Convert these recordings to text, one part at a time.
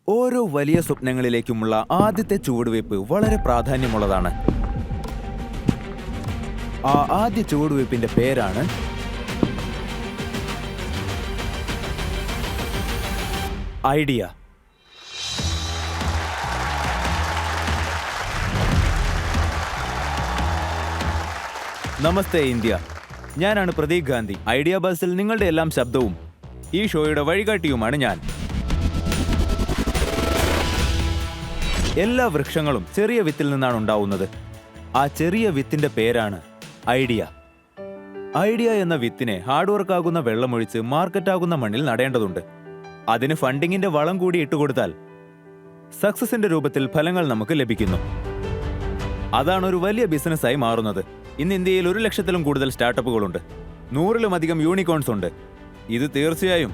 ഓരോ വലിയ സ്വപ്നങ്ങളിലേക്കുമുള്ള ആദ്യത്തെ ചുവടുവയ്പ് വളരെ പ്രാധാന്യമുള്ളതാണ്. ആ ആദ്യ ചുവടുവയ്പിന്റെ പേരാണ് ഐഡിയ. നമസ്തേ ഇന്ത്യ, ഞാനാണ് പ്രദീപ് ഗാന്ധി. ഐഡിയ ബസിൽ നിങ്ങളുടെ എല്ലാം ശബ്ദവും ഈ ഷോയുടെ വഴികാട്ടിയുമാണ് ഞാൻ. എല്ലാ വൃക്ഷങ്ങളും ചെറിയ വിത്തിൽ നിന്നാണ് ഉണ്ടാവുന്നത്. ആ ചെറിയ വിത്തിന്റെ പേരാണ് ഐഡിയ. ഐഡിയ എന്ന വിത്തിനെ ഹാർഡ് വർക്ക് ആകുന്ന വെള്ളമൊഴിച്ച് മാർക്കറ്റാകുന്ന മണ്ണിൽ നടേണ്ടതുണ്ട്. അതിന് ഫണ്ടിങ്ങിന്റെ വളം കൂടി ഇട്ടുകൊടുത്താൽ സക്സസിന്റെ രൂപത്തിൽ ഫലങ്ങൾ നമുക്ക് ലഭിക്കുന്നു. അതാണ് ഒരു വലിയ ബിസിനസ്സായി മാറുന്നത്. ഇന്ന് ഇന്ത്യയിൽ 1,00,000-ത്തിലും കൂടുതൽ സ്റ്റാർട്ടപ്പുകളുണ്ട്. 100-ലും യൂണിക്കോൺസ് ഉണ്ട്. ഇത് തീർച്ചയായും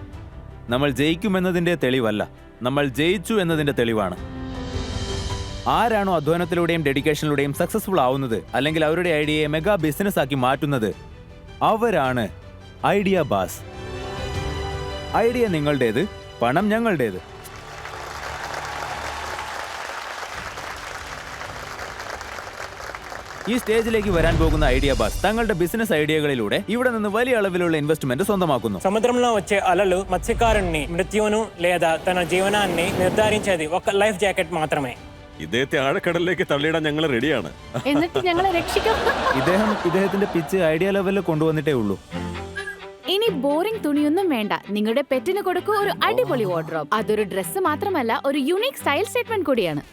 നമ്മൾ ജയിക്കുമെന്നതിന്റെ തെളിവല്ല, നമ്മൾ ജയിച്ചു എന്നതിന്റെ തെളിവാണ്. ആരാണോ അധ്വാനത്തിലൂടെയും ഡെഡിക്കേഷനിലൂടെയും സക്സസ്ഫുൾ ആവുന്നത്, അല്ലെങ്കിൽ അവരുടെ ഐഡിയയെ മെഗാ ബിസിനസ് ആക്കി മാറ്റുന്നത്, അവരാണ് ഐഡിയ ബാസ്. ഐഡിയ നിങ്ങളുടേത്, പണം ഞങ്ങളുടേത്. ഈ സ്റ്റേജിലേക്ക് വരാൻ പോകുന്ന ഐഡിയ ബാസ് തങ്ങളുടെ ബിസിനസ് ഐഡിയകളിലൂടെ ഇവിടെ നിന്ന് വലിയ అలవిലുള്ള ఇన్వెస్ట్మెంట్ సొంతమాക്കുന്നു. సముద్రంలో వచ్చే అలలు మత్స్యకారుణ్ణి మృత్యువును లేదా తన జీవనాన్ని నిర్ధారించేది ఒక లైఫ్ జాకెట్ మాత్రమే. ഇദ്ദേഹത്തെ ആഴക്കടലിലേക്ക് തള്ളിയിടാൻ ഞങ്ങൾ റെഡിയാണ്. എന്നിട്ട് ഞങ്ങളെ രക്ഷിക്കും. ഇദ്ദേഹത്തിന്റെ പിച്ച് ഐഡിയ ലെവലിൽ കൊണ്ടുവന്നിട്ടേ ഉള്ളൂ. ഇനി ബോറിംഗ് തുണിയൊന്നും വേണ്ട. നിങ്ങളുടെ പെറ്റിന് കൊടുക്കൂ ഒരു അടിപൊളി വാർഡ്രോബ്. അതൊരു ഡ്രസ്സ് മാത്രമല്ല, ഒരു യുണീക് സ്റ്റൈൽ സ്റ്റേറ്റ്മെന്റ് കൂടിയാണ്.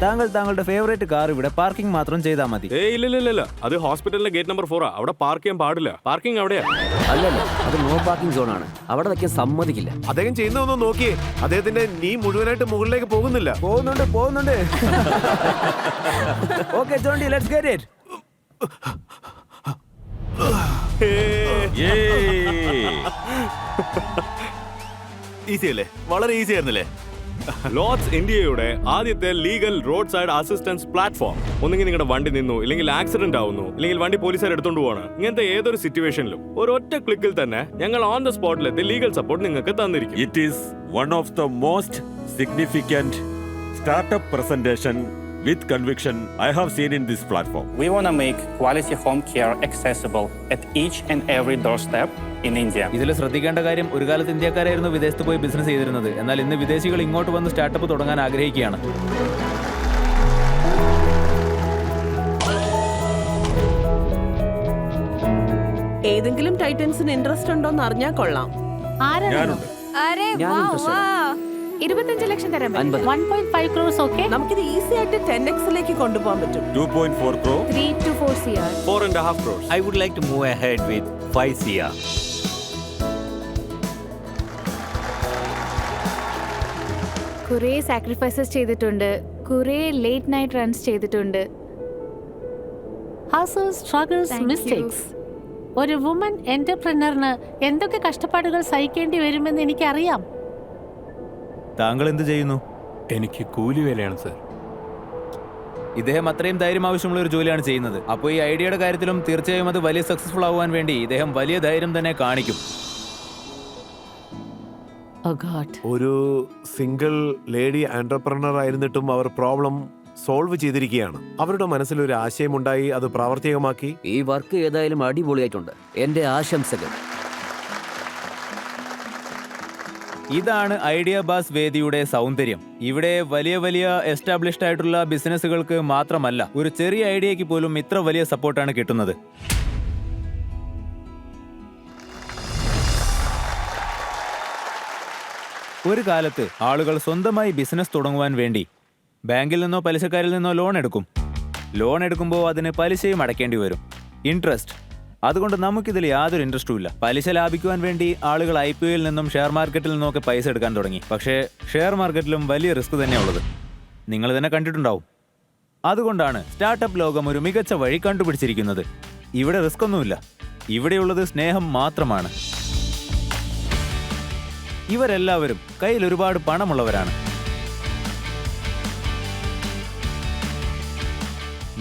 താങ്കൾ താങ്കളുടെ ഫേവറേറ്റ് കാർ ഇവിടെ പാർക്കിംഗ് മാത്രം ചെയ്താൽ മതി. ഇല്ല, അത് ഹോസ്പിറ്റലിലെ ഗേറ്റ് നമ്പർ 4 അവിടെ പാർക്ക് ചെയ്യാൻ പാടില്ല. പാർക്കിംഗ് അവിടെയാ. അല്ലല്ല, അത് നോ പാർക്കിംഗ് സോൺ ആണ്. അവിടെ വെക്കാൻ സമ്മതിക്കില്ല. അദ്ദേഹം ചെയ്യുന്നതൊന്ന് നോക്കിയേ. അദ്ദേഹത്തിന്റെ നീ മുഴുവനായിട്ട് മുകളിലേക്ക് പോകുന്നുണ്ട്. Okay Jonty, let's get it. Easy അല്ലേ? വളരെ ഈസി ആയിരുന്നല്ലേ? ലോർഡ്സ് ഇന്ത്യയുടെ ആദ്യത്തെ legal road side assistance platform. ഒന്നെങ്കിൽ നിങ്ങളുടെ വണ്ടി നിന്നു, ഇല്ലെങ്കിൽ ആക്സിഡന്റ് ആവുന്നു, ഇല്ലെങ്കിൽ വണ്ടി പോലീസുകാർ എടുത്തോണ്ട് പോവാണ്. ഇങ്ങനത്തെ ഏതൊരു സിറ്റുവേഷനിലും ഒരൊറ്റ ക്ലിക്കിൽ തന്നെ ഞങ്ങൾ ഓൺ ദ സ്പോട്ടിലെത്തി ലീഗൽ സപ്പോർട്ട് നിങ്ങൾക്ക് തന്നിരിക്കും. It is one of the most significant startup presentation with conviction I have seen in this platform. We want to make quality home care accessible at each and every doorstep in India. ഇതിൽ ശ്രദ്ധിക്കേണ്ട കാര്യം, ഒരു കാലത്ത് ഇന്ത്യക്കാരായിരുന്നു വിദേശത്ത് പോയി business ചെയ്തിരുന്നത്. എന്നാൽ ഇന്ന് വിദേശികൾ ഇങ്ങോട്ട് വന്ന് സ്റ്റാർട്ടപ്പ് തുടങ്ങാൻ ആഗ്രഹിക്കുകയാണ്. ഏതെങ്കിലും ടൈറ്റൻസിന് ഇൻട്രസ്റ്റ് ഉണ്ടോന്ന് അറിഞ്ഞാൽ കൊള്ളാം. ഞാനുണ്ട്. 25 ലക്ഷം തരാൻ 1.5 crores. ഓക്കെ, നമുക്കിത് ഈസി ആയിട്ട് 10x കൊണ്ടുപോകാൻ പറ്റും. 2.4 crore. 3 to 4 CR. 4.5 crores. I would like to move ahead with 5 CR. കുറേ സാക്രിഫൈസസ് ചെയ്തിട്ടുണ്ട്, കുറേ ലേറ്റ് നൈറ്റ് റൺസ് ചെയ്തിട്ടുണ്ട്. മിസ്റ്റേക്സ്. ഒരു വുമൻ എന്റർപ്രനറിന് എന്തൊക്കെ കഷ്ടപ്പാടുകൾ സഹിക്കേണ്ടി വരുമെന്ന് എനിക്കറിയാം. താങ്കൾ എന്ത് ചെയ്യുന്നു? എനിക്ക് കൂലി വേലയാണ് സർ. ഇദ്ദേഹം അത്രയും ധൈര്യം ആവശ്യമുള്ള ഒരു ജോലിയാണ് ചെയ്യുന്നത്. അപ്പോൾ ഈ ഐഡിയയുടെ കാര്യത്തിലും തീർച്ചയായും അത് വലിയ സക്സസ്ഫുൾ ആവാൻ വേണ്ടി ഇദ്ദേഹം വലിയ ധൈര്യം തന്നെ കാണിക്കും. ഒരു സിംഗിൾ ലേഡി ആന്റർപ്രണർ ആയിരുന്നിട്ടും അവർ പ്രോബ്ലം സോൾവ് ചെയ്തിരിക്കുകയാണ്. അവരുടെ മനസ്സിലൊരു ആശയമുണ്ടായി, അത് പ്രാവർത്തികമാക്കി. ഈ വർക്ക് ഏതായാലും അടിപൊളിയായിട്ടുണ്ട്. എന്റെ ആശംസകൾ. ഇതാണ് ഐഡിയ ബാസ് വേദിയുടെ സൗന്ദര്യം. ഇവിടെ വലിയ വലിയ എസ്റ്റാബ്ലിഷ്ഡ് ആയിട്ടുള്ള ബിസിനസ്സുകൾക്ക് മാത്രമല്ല, ഒരു ചെറിയ ഐഡിയയ്ക്ക് പോലും ഇത്ര വലിയ സപ്പോർട്ടാണ് കിട്ടുന്നത്. ഒരു കാലത്ത് ആളുകൾ സ്വന്തമായി ബിസിനസ് തുടങ്ങുവാൻ വേണ്ടി ബാങ്കിൽ നിന്നോ പലിശക്കാരിൽ നിന്നോ ലോൺ എടുക്കും. ലോൺ എടുക്കുമ്പോൾ അതിന് പലിശയും അടയ്ക്കേണ്ടി വരും, ഇൻട്രസ്റ്റ്. അതുകൊണ്ട് നമുക്കിതിൽ യാതൊരു ഇൻട്രസ്റ്റും ഇല്ല. പലിശ ലാഭിക്കുവാൻ വേണ്ടി ആളുകൾ IPOയിൽ നിന്നും ഷെയർ മാർക്കറ്റിൽ നിന്നൊക്കെ പൈസ എടുക്കാൻ തുടങ്ങി. പക്ഷേ ഷെയർ മാർക്കറ്റിലും വലിയ റിസ്ക് തന്നെയുള്ളത് നിങ്ങൾ തന്നെ കണ്ടിട്ടുണ്ടാവും. അതുകൊണ്ടാണ് സ്റ്റാർട്ടപ്പ് ലോകം ഒരു മികച്ച വഴി കണ്ടുപിടിച്ചിരിക്കുന്നത്. ഇവിടെ റിസ്ക് ഒന്നുമില്ല, ഇവിടെയുള്ളത് സ്നേഹം മാത്രമാണ്. ഇവരെല്ലാവരും കയ്യിൽ ഒരുപാട് പണമുള്ളവരാണ്.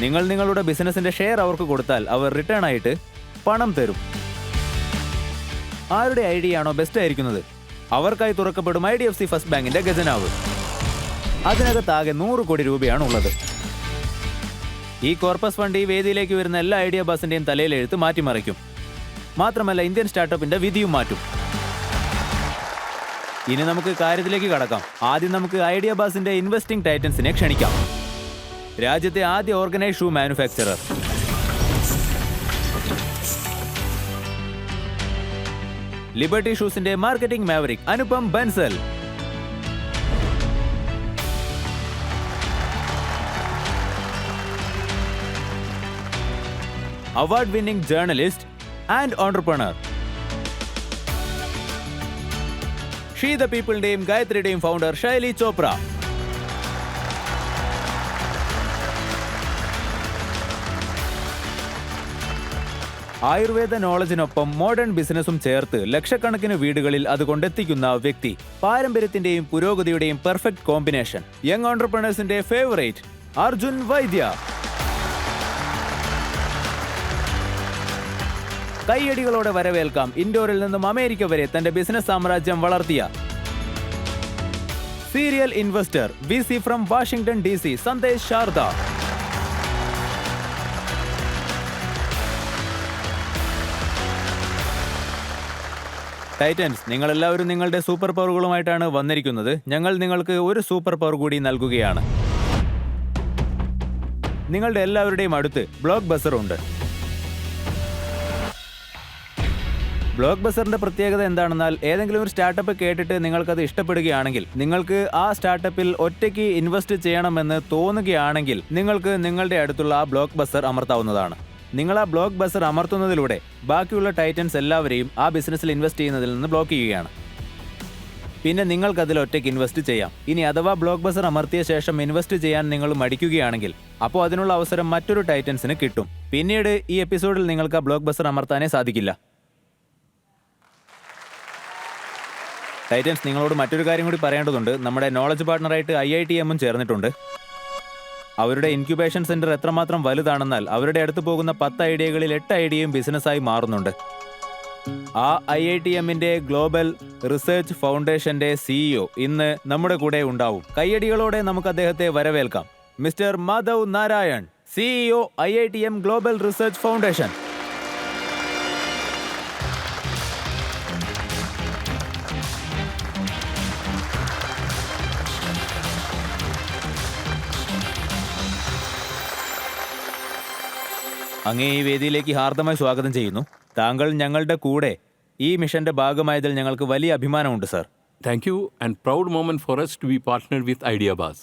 നിങ്ങൾ നിങ്ങളുടെ ബിസിനസിന്റെ ഷെയർ അവർക്ക് കൊടുത്താൽ അവർ റിട്ടേൺ ആയിട്ട് പണം തരും. ആരുടെ ഐഡിയ ആണോ ബെസ്റ്റ് ആയിരിക്കുന്നത് അവർക്കായി തുറക്കപ്പെടും IDFC ഫസ്റ്റ് ബാങ്കിന്റെ ഖജനാവ്. അതിനകത്താകെ 100 കോടി രൂപയാണ് ഉള്ളത്. ഈ കോർപ്പസ് ഫണ്ട് ഈ വേദിയിലേക്ക് വരുന്ന എല്ലാ ഐഡിയ ബസിന്റെയും തലയിലെഴുത്ത് മാറ്റിമറിക്കും. മാത്രമല്ല ഇന്ത്യൻ സ്റ്റാർട്ടപ്പിന്റെ വിധിയും മാറ്റും. ഇനി നമുക്ക് കാര്യത്തിലേക്ക് കടക്കാം. ആദ്യം നമുക്ക് ഐഡിയ ബാസിന്റെ ഇൻവെസ്റ്റിംഗ് ടൈറ്റൻസിനെ ക്ഷണിക്കാം. രാജ്യത്തെ ആദ്യ ഓർഗനൈസ് ഷൂ മാനുഫാക്ചറർ, ലിബർട്ടി ഷൂസിന്റെ marketing maverick Anupam Bansal, award winning journalist and entrepreneur, she the പീപ്പിളിന്റെയും ഗായത്രിയുടെയും ഫൗണ്ടർ ശൈലി ചോപ്ര, ആയുർവേദ നോളജിനൊപ്പം മോഡേൺ ബിസിനസ്സും ചേർത്ത് ലക്ഷക്കണക്കിന് വീടുകളിൽ അത് കൊണ്ടെത്തിക്കുന്ന വ്യക്തി, പാരമ്പര്യത്തിന്റെയും പുരോഗതിയുടെയും പെർഫെക്റ്റ് കോമ്പിനേഷൻ, യങ് ഓൺട്രപ്രണേഴ്സിന്റെ ഫേവറേറ്റ് അർജുൻ വൈദ്യ. കൈയടികളോടെ വരവേൽക്കാം ഇൻഡോറിൽ നിന്നും അമേരിക്ക വരെ തന്റെ ബിസിനസ് സാമ്രാജ്യം വളർത്തിയ serial investor VC from Washington DC Sandesh Sharada. Titans, നിങ്ങളെല്ലാവരും നിങ്ങളുടെ സൂപ്പർ പവറുകളുമായിട്ടാണ് വന്നിരിക്കുന്നത്. ഞങ്ങൾ നിങ്ങൾക്ക് ഒരു സൂപ്പർ പവർ കൂടി നൽകുകയാണ്. നിങ്ങളുടെ എല്ലാവരുടെയും അടുത്ത് ബ്ലോക്ക് ബസർ ഉണ്ട്. ബ്ലോക്ക് ബസറിന്റെ പ്രത്യേകത എന്താണെന്നാൽ ഏതെങ്കിലും ഒരു സ്റ്റാർട്ടപ്പ് കേട്ടിട്ട് നിങ്ങൾക്കത് ഇഷ്ടപ്പെടുകയാണെങ്കിൽ, നിങ്ങൾക്ക് ആ സ്റ്റാർട്ടപ്പിൽ ഒറ്റയ്ക്ക് ഇൻവെസ്റ്റ് ചെയ്യണമെന്ന് തോന്നുകയാണെങ്കിൽ നിങ്ങൾക്ക് നിങ്ങളുടെ അടുത്തുള്ള ആ ബ്ലോക്ക് ബസർ അമർത്താവുന്നതാണ്. നിങ്ങൾ ആ ബ്ലോക്ക് ബസർ അമർത്തുന്നതിലൂടെ ബാക്കിയുള്ള ടൈറ്റൻസ് എല്ലാവരെയും ആ ബിസിനസ്സിൽ ഇൻവെസ്റ്റ് ചെയ്യുന്നതിൽ നിന്ന് ബ്ലോക്ക് ചെയ്യുകയാണ്. പിന്നെ നിങ്ങൾക്കതിൽ ഒറ്റയ്ക്ക് ഇൻവെസ്റ്റ് ചെയ്യാം. ഇനി അഥവാ ബ്ലോക്ക് ബസർ അമർത്തിയ ശേഷം ഇൻവെസ്റ്റ് ചെയ്യാൻ നിങ്ങൾ മടിക്കുകയാണെങ്കിൽ അപ്പോൾ അതിനുള്ള അവസരം മറ്റൊരു ടൈറ്റൻസിന് കിട്ടും. പിന്നീട് ഈ എപ്പിസോഡിൽ നിങ്ങൾക്ക് ആ ബ്ലോക്ക് ബസർ അമർത്താനേ സാധിക്കില്ല. ടൈറ്റൻസ്, നിങ്ങളോട് മറ്റൊരു കാര്യം കൂടി പറയേണ്ടതുണ്ട്. നമ്മുടെ നോളജ് പാർട്ണറായിട്ട് IITM ചേർന്നിട്ടുണ്ട്. അവരുടെ ഇൻക്യുബേഷൻ സെന്റർ എത്രമാത്രം വലുതാണെന്നാൽ അവരുടെ അടുത്ത് പോകുന്ന 10 ഐഡിയകളിൽ 8 ഐഡിയയും ബിസിനസ്സായി മാറുന്നുണ്ട്. ആ IITMന്റെ ഗ്ലോബൽ റിസർച്ച് ഫൗണ്ടേഷന്റെ CEO ഇന്ന് നമ്മുടെ കൂടെ ഉണ്ടാവും. കയ്യടികളോടെ നമുക്ക് അദ്ദേഹത്തെ വരവേൽക്കാം. Mister Madhav Narayan, CEO IITM global research foundation. അങ്ങേ ഈ വേദിയിലേക്ക് ഹാർദമായി സ്വാഗതം ചെയ്യുന്നു. താങ്കൾ ഞങ്ങളുടെ കൂടെ ഈ മിഷന്റെ ഭാഗമായതിൽ ഞങ്ങൾക്ക് വലിയ അഭിമാനമുണ്ട് sir. Thank you, and proud moment for us to be partnered with IdeaBuzz.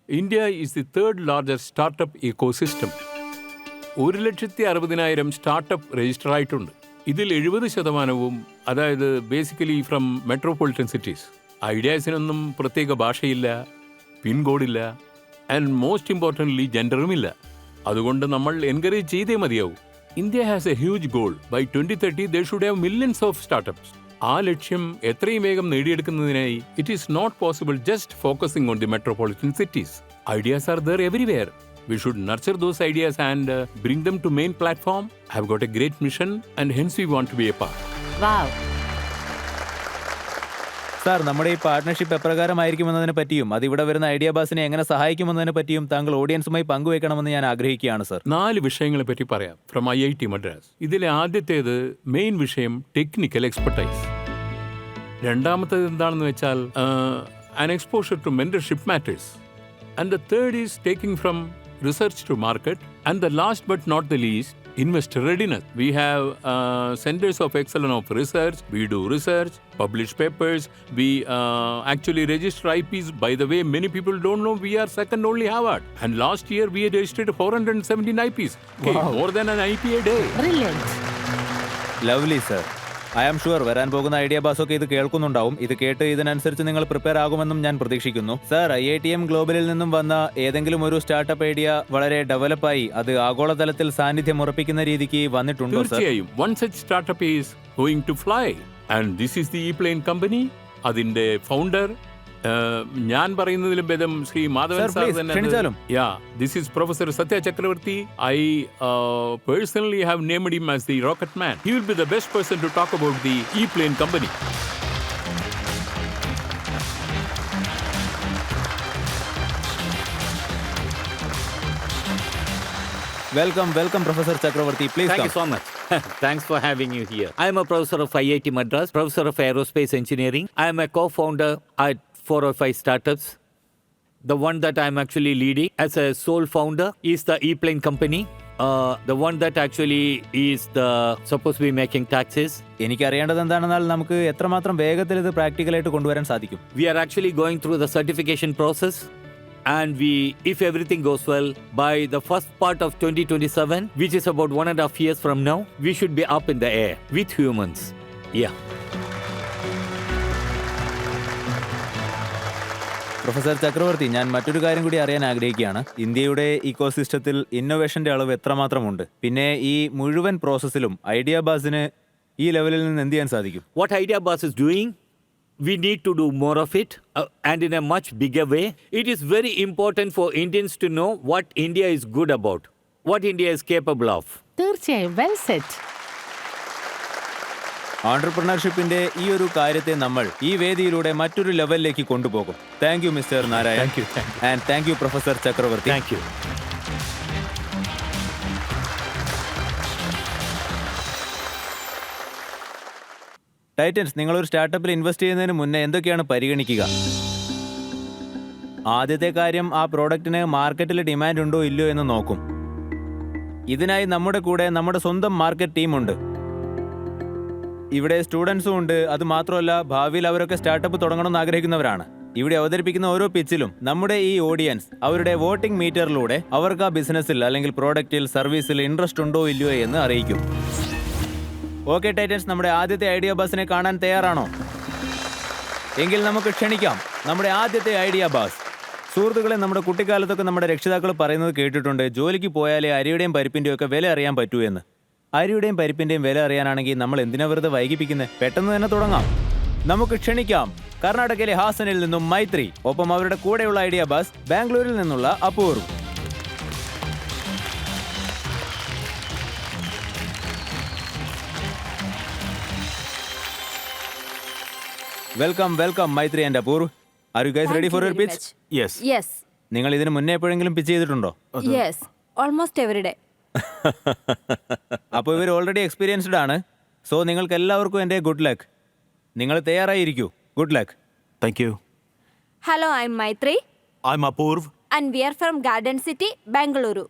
India is the third largest startup ecosystem. 1,60,000 startup register ആയിട്ടുണ്ട്. ഇതിൽ 70%, അതായത് ബേസിക്കലി ഫ്രം മെട്രോപൊളിറ്റൻ സിറ്റീസ്. ഐഡിയാസിനൊന്നും പ്രത്യേക ഭാഷയില്ല, പിൻകോഡില്ല, ആൻഡ് മോസ്റ്റ് ഇമ്പോർട്ടൻ്റ്ലി ജെൻഡറുമില്ല. അതുകൊണ്ട് നമ്മൾ എൻകറേജ് ചെയ്തേ മതിയാവൂ. India has a huge goal. By 2030 they should have millions of startups. ആ ലക്ഷ്യം എത്രയും വേഗം നേടിയെടുക്കുന്നതിനായി it is not possible just focusing on the metropolitan cities. Ideas are there everywhere. We should nurture those ideas and bring them to main platform. I have got a great mission and hence we want to be a part. Wow. Sir, നമ്മുടെ ഈ partnership എപ്രകാരമായിരിക്കുമെന്നതിനെ പറ്റിയും അതിവിടെ വരുന്ന idea ബാസിനെ എങ്ങനെ സഹായിക്കുമെന്നതിനെ പറ്റിയും താങ്കൾ ഓഡിയൻസുമായി പങ്കുവെക്കണമെന്ന് ഞാൻ ആഗ്രഹിക്കുകയാണ് സർ. 4 വിഷയങ്ങളെ പറ്റി പറയാം ഫ്രം IIT മദ്രാസ്. ഇതിലെ ആദ്യത്തേത് മെയിൻ വിഷയം ടെക്നിക്കൽ എക്സ്പെർട്ടൈസ്. രണ്ടാമത്തേത് എന്താണെന്ന് വെച്ചാൽ an exposure to mentorship matters. And the third is taking from research to market. And the last but not the least, investor readiness. We have centers of excellence of research. We do research, publish papers. We actually register IPs. By the way, many people don't know we are second only Harvard. And last year we had registered 417 IPs. Okay, wow. More than an IP a day. Brilliant. Lovely sir. I am sure വരാൻ പോകുന്ന idea ബാസൊക്കെ ഇത് കേൾക്കുന്നുണ്ടാവും. ഇത് കേട്ട് ഇതിനനുസരിച്ച് നിങ്ങൾ prepare ആകുമെന്നും ഞാൻ പ്രതീക്ഷിക്കുന്നു. Sir, IITM ഗ്ലോബലിൽ നിന്നും വന്ന ഏതെങ്കിലും ഒരു സ്റ്റാർട്ടപ്പ് ഐഡിയ വളരെ ഡെവലപ്പായി അത് ആഗോളതലത്തിൽ സാന്നിധ്യം ഉറപ്പിക്കുന്ന രീതിക്ക് വന്നിട്ടുണ്ടോ സർ? തീർച്ചയായും. One such startup is going to fly. And this is the E-Plane company. അതിന്റെ ഫൗണ്ടർ ഞാൻ പറയുന്നതിലും ഭേദം Shri Madhavan Sir, sir please, ക്ഷണിച്ചാലും. തന്നെ. Yeah, this is professor Satya Chakravarthy. I personally have named him as the rocket man. He will be the best person to talk about the E-plane company. Welcome welcome professor Chakravarthy, please Thank you so much. Thanks for having you here. I am a professor of IIT Madras, professor of aerospace engineering. I am a co-founder at 405 Startups. The one that I am actually leading as a sole founder is the E-plane company. The one that actually is supposed to be making taxis. എനിക്കറിയേണ്ടത് എന്താണെന്നാൽ നമുക്ക് എത്രമാത്രം വേഗത്തിൽ ഇത് പ്രാക്ടിക്കലായിട്ട് കൊണ്ടുവരാൻ സാധിക്കും. We are actually going through the certification process. And if everything goes well, by the first part of 2027, which is about 1.5 years from now, we should be up in the air with humans. Yeah. Professor ചക്രവർത്തി, ഞാൻ മറ്റൊരു കാര്യം കൂടി അറിയാൻ ആഗ്രഹിക്കുകയാണ്. ഇന്ത്യയുടെ ഇക്കോസിസ്റ്റത്തിൽ ഇന്നോവേഷന്റെ അളവ് എത്രമാത്രമുണ്ട്? പിന്നെ ഈ മുഴുവൻ പ്രോസസ്സിലും ഐഡിയ ബാസിന് ഈ ലെവലിൽ നിന്ന് എന്ത് ചെയ്യാൻ സാധിക്കും? What Idea Bus is doing, we need to do more of it and in a much bigger way. It is very important for Indians to know what India is good about, what India is capable of. തീർച്ചയായും well set. ഓൺട്രപ്രണർഷിപ്പിന്റെ ഈ ഒരു കാര്യത്തെ നമ്മൾ ഈ വേദിയിലൂടെ മറ്റൊരു ലെവലിലേക്ക് കൊണ്ടുപോകും. Thank you mister Narayan. And thank you professor ചക്രവർത്തി. Thank you. ടൈറ്റൻസ്, നിങ്ങളൊരു സ്റ്റാർട്ടപ്പിൽ ഇൻവെസ്റ്റ് ചെയ്യുന്നതിന് മുന്നേ എന്തൊക്കെയാണ് പരിഗണിക്കുക? ആദ്യത്തെ കാര്യം, ആ പ്രോഡക്റ്റിന് മാർക്കറ്റിൽ ഡിമാൻഡ് ഉണ്ടോ ഇല്ലയോ എന്ന് നോക്കും. ഇതിനായി നമ്മുടെ കൂടെ നമ്മുടെ സ്വന്തം മാർക്കറ്റ് ടീമുണ്ട്. ഇവിടെ സ്റ്റുഡൻസും ഉണ്ട്. അത് മാത്രമല്ല, ഭാവിയിൽ അവരൊക്കെ സ്റ്റാർട്ടപ്പ് തുടങ്ങണമെന്ന് ആഗ്രഹിക്കുന്നവരാണ്. ഇവിടെ അവതരിപ്പിക്കുന്ന ഓരോ പിച്ചിലും നമ്മുടെ ഈ ഓഡിയൻസ് അവരുടെ വോട്ടിംഗ് മീറ്ററിലൂടെ അവർക്ക് ആ ബിസിനസ്സിൽ അല്ലെങ്കിൽ പ്രോഡക്റ്റിൽ സർവീസിൽ ഇൻട്രസ്റ്റ് ഉണ്ടോ ഇല്ലയോ എന്ന് അറിയിക്കും. ഓക്കെ ടൈറ്റൻസ്, നമ്മുടെ ആദ്യത്തെ ഐഡിയ ബസിനെ കാണാൻ തയ്യാറാണോ? എങ്കിൽ നമുക്ക് ക്ഷണിക്കാം നമ്മുടെ ആദ്യത്തെ ഐഡിയ ബസ്. സുഹൃത്തുക്കളെ, നമ്മുടെ കുട്ടിക്കാലത്തൊക്കെ നമ്മുടെ രക്ഷിതാക്കൾ പറയുന്നത് കേട്ടിട്ടുണ്ട്, ജോലിക്ക് പോയാലേ അരിയുടെയും പരിപ്പിൻ്റെയും ഒക്കെ വില അറിയാൻ പറ്റൂ എന്ന്. അരിയുടെയും പരിപ്പിൻ്റെയും വില അറിയാനാണെങ്കിൽ നമ്മൾ എന്തിനാ വെറുതെ വൈകിപ്പിക്കുന്നത്? പെട്ടെന്ന് തന്നെ തുടങ്ങാം. നമുക്ക് ക്ഷണിക്കാം കർണാടകയിലെ ഹാസനിൽ നിന്നും മൈത്രി, ഒപ്പം അവരുടെ കൂടെയുള്ള ഐഡിയ ബസ് ബാംഗ്ലൂരിൽ നിന്നുള്ള Apoorv. Welcome welcome Maitri and Apoorv. Are you guys ready for your pitch? Yes. നിങ്ങൾ ഇതിന് മുന്നേ എപ്പോഴെങ്കിലും പിച്ച് ചെയ്തിട്ടുണ്ടോ? Yes, almost every day. അപ്പോൾ ഇവർ ഓൾറെഡി എക്സ്പീരിയൻസ്ഡ് ആണ്. സോ നിങ്ങൾക്ക് എല്ലാവർക്കും എൻ്റെ ഗുഡ് ലക്ക്. നിങ്ങൾ തയ്യാറായിരിക്കൂ. Good luck. Thank you. Hello, I am Maitri. I am Apoorv. And we are from garden city, Bengaluru.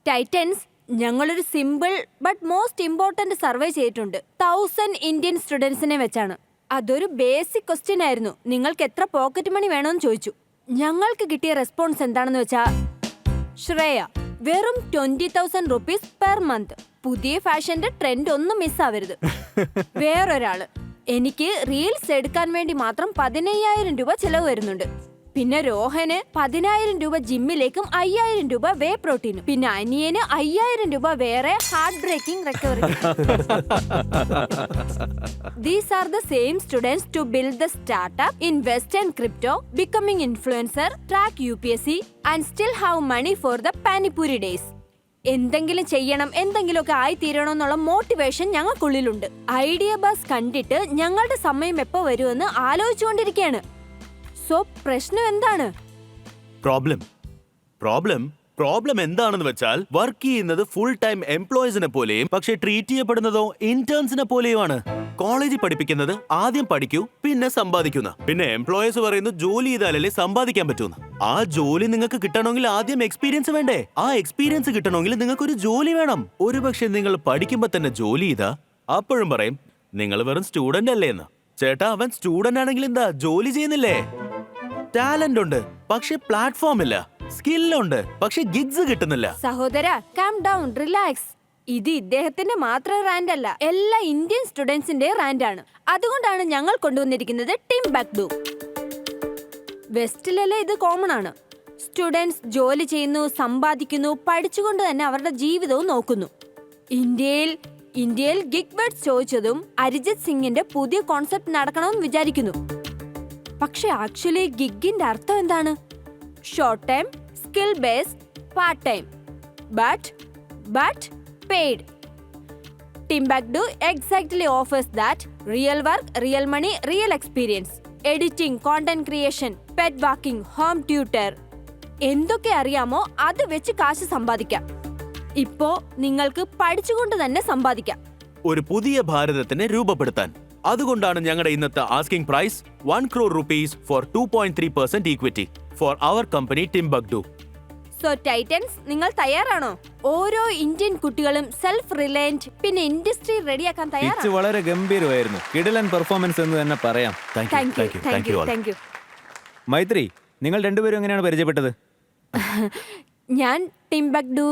Titans, ഞങ്ങളൊരു simple but most important survey ചെയ്തിട്ടുണ്ട്. 1000 ഇന്ത്യൻ സ്റ്റുഡൻസിനെ വെച്ചാണ്. അതൊരു ബേസിക് ക്വസ്റ്റ്യൻ ആയിരുന്നു. നിങ്ങൾക്ക് എത്ര പോക്കറ്റ് മണി വേണമെന്ന് ചോദിച്ചു. ഞങ്ങൾക്ക് കിട്ടിയ റെസ്പോൺസ് എന്താണെന്ന് വെച്ചാൽ, ശ്രേയ വെറും 20,000 റുപ്പീസ് പെർ മന്ത്. പുതിയ ഫാഷന്റെ ട്രെൻഡ് ഒന്നും മിസ്സാവരുത്. വേറൊരാള്, എനിക്ക് റീൽസ് എടുക്കാൻ വേണ്ടി മാത്രം 15,000 രൂപ ചെലവ് വരുന്നുണ്ട്. പിന്നെ രോഹന് 10,000 രൂപ ജിമ്മിലേക്കും 5,000 രൂപ വേ പ്രോട്ടീനും. പിന്നെ അനിയന് 5,000 രൂപ വേറെ heart breaking recovery. These are the same students to build the startup, invest in crypto, becoming influencer, track UPSC and still have money for the Panipuri days. എന്തെങ്കിലും ചെയ്യണം, എന്തെങ്കിലുമൊക്കെ ആയി തീരണമെന്നുള്ള മോട്ടിവേഷൻ ഞങ്ങൾക്കുള്ളിലുണ്ട്. ഐഡിയ ബസ് കണ്ടിട്ട് ഞങ്ങളുടെ സമയം എപ്പോ വരുമെന്ന് ആലോചിച്ചുകൊണ്ടിരിക്കുകയാണ്. സോ പ്രശ്നം എന്താണ്? പ്രോബ്ലം എന്താണെന്ന് വെച്ചാൽ, വർക്ക് ചെയ്യുന്നത് ഫുൾ ടൈം എംപ്ലോയീസിനെ പോലെയും പക്ഷെ ട്രീറ്റ് ചെയ്യപ്പെടുന്നതോ ഇന്റേൺസിനെ പോലെയുമാണ്. കോളേജിൽ പഠിപ്പിക്കുന്നത് ആദ്യം പഠിക്കൂ പിന്നെ സമ്പാദിക്കുന്ന. പിന്നെ എംപ്ലോയേഴ്സ് പറയുന്നു ജോലി ചെയ്താലല്ലേ സമ്പാദിക്കാൻ പറ്റൂന്ന്. ആ ജോലി നിങ്ങൾക്ക് കിട്ടണമെങ്കിൽ ആദ്യം എക്സ്പീരിയൻസ് വേണ്ടേ? ആ എക്സ്പീരിയൻസ് കിട്ടണമെങ്കിൽ നിങ്ങൾക്ക് ഒരു ജോലി വേണം. ഒരുപക്ഷെ നിങ്ങൾ പഠിക്കുമ്പോ തന്നെ ജോലി ചെയ്താ അപ്പോഴും പറയും നിങ്ങൾ വെറും സ്റ്റുഡന്റ് അല്ലേ എന്ന്. ചേട്ടാ, അവൻ സ്റ്റുഡന്റ് ആണെങ്കിൽ എന്താ ജോലി ചെയ്യുന്നില്ലേ? ടാലന്റ് ഉണ്ട് പക്ഷെ പ്ലാറ്റ്ഫോം ഇല്ല. സ്കില്ലുണ്ട് പക്ഷെ ഗിഗ്സ് കിട്ടുന്നില്ല. സഹോദര, കാം ഡൗൺ, റിലാക്സ്. ഇത് ഇദ്ദേഹത്തിന്റെ മാത്രം റാൻഡ് അല്ല, എല്ലാ ഇന്ത്യൻ സ്റ്റുഡൻസിന്റെ റാൻഡ് ആണ്. അതുകൊണ്ടാണ് ഞങ്ങൾ കൊണ്ടുവന്നിരിക്കുന്നത് ടീം ബാക്ക്ഡു. വെസ്റ്റിലല്ലേ ഇത് കോമൺ ആണ്. സ്റ്റുഡൻസ് ജോലി ചെയ്യുന്നു, സമ്പാദിക്കുന്നു, പഠിച്ചുകൊണ്ട് തന്നെ അവരുടെ ജീവിതവും നോക്കുന്നു. ഇന്ത്യയിൽ ഗിഗ് ബഡ്സ് ചോദിച്ചതും അരിജിത് സിംഗിന്റെ പുതിയ കോൺസെപ്റ്റ് നടക്കണമെന്ന് വിചാരിക്കുന്നു. പക്ഷെ ആക്ച്വലി ഗിഗിന്റെ അർത്ഥം എന്താണ്? Short time, skill based, part time, but paid. Timbuktu exactly offers that: real work, real money, real experience, editing, content creation, pet walking, home tutor. എന്തൊക്കെ അറിയാമോ അത് വെച്ച് കാശ് സമ്പാദിക്കാം. ഇപ്പോ നിങ്ങൾക്ക് പഠിച്ചുകൊണ്ട് തന്നെ സമ്പാദിക്കാം. ഒരു പുതിയ ഭാരതത്തിനെ രൂപപ്പെടുത്താൻ. അതുകൊണ്ടാണ് ഞങ്ങളുടെ ഇന്നത്തെ asking price 1 crore rupees for 2.3% equity for our company Timbuktu. So Titans, നിങ്ങൾ തയ്യാറാണോ? ഓരോ ഇന്ത്യൻ കുട്ടികളും സെൽഫ് റിലയന്റ് പിന്നെ ഇൻഡസ്ട്രി റെഡിയാക്കാൻ പിച്ച് തയ്യാറാണ്. വളരെ ഗംഭീരമായിരുന്നു. കിടിലൻ പെർഫോമൻസ് എന്ന് തന്നെ പറയാം. Thank you. മൈത്രി, നിങ്ങൾ രണ്ടുപേരും എങ്ങനെയാണ് പരിചയപ്പെട്ടത്? ഞാൻ ടിംബക്ടു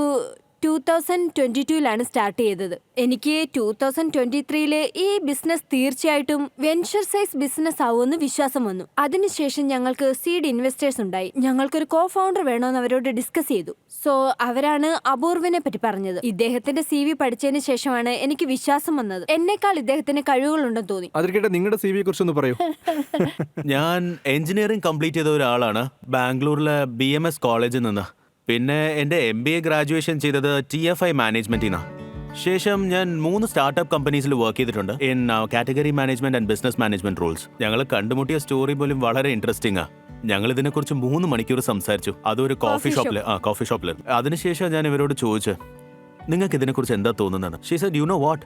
2022 സ്റ്റാർട്ട് ചെയ്തത്. എനിക്ക് 2023 ഈ ബിസിനസ് തീർച്ചയായിട്ടും വെഞ്ചർ സൈസ് ബിസിനസ് ആവുമെന്ന് വിശ്വാസം വന്നു. അതിനുശേഷം ഞങ്ങൾക്ക് സീഡ് ഇൻവെസ്റ്റേഴ്സ് ഉണ്ടായി. ഞങ്ങൾക്കൊരു കോ ഫൗണ്ടർ വേണമെന്ന് അവരോട് ഡിസ്കസ് ചെയ്തു. സോ അവരാണ് അപൂർവിനെ പറ്റി പറഞ്ഞത്. ഇദ്ദേഹത്തിന്റെ CV പഠിച്ചതിന് ശേഷമാണ് എനിക്ക് വിശ്വാസം വന്നത്. എന്നെക്കാൾ ഇദ്ദേഹത്തിന് കഴിവുകളുണ്ടെന്ന് തോന്നി. അതിരിക്കട്ടെ, നിങ്ങളുടെ CV കുറിച്ചൊന്ന് പറയൂ. ഞാൻ എഞ്ചിനീയറിംഗ് കംപ്ലീറ്റ് ചെയ്ത ഒരാളാണ്, ബാംഗ്ലൂരിലെ BMS കോളേജിൽ നിന്ന്. പിന്നെ എൻ്റെ MBA ഗ്രാജുവേഷൻ ചെയ്തത് TFI മാനേജ്മെന്റിൽ നിന്നാണ്. ശേഷം ഞാൻ 3 സ്റ്റാർട്ടപ്പ് കമ്പനീസിൽ വർക്ക് ചെയ്തിട്ടുണ്ട് in category management and business management roles. ഞങ്ങൾ കണ്ടുമുട്ടിയ സ്റ്റോറി പോലും വളരെ ഇൻട്രസ്റ്റിംഗ് ആണ്. ഞങ്ങൾ ഇതിനെക്കുറിച്ച് 3 മണിക്കൂർ സംസാരിച്ചു. അതൊരു കോഫി ഷോപ്പിൽ. അതിനുശേഷം ഞാൻ ഇവരോട് ചോദിച്ചു, നിങ്ങൾക്ക് ഇതിനെക്കുറിച്ച് എന്താ തോന്നുന്നത്? She said, you know what,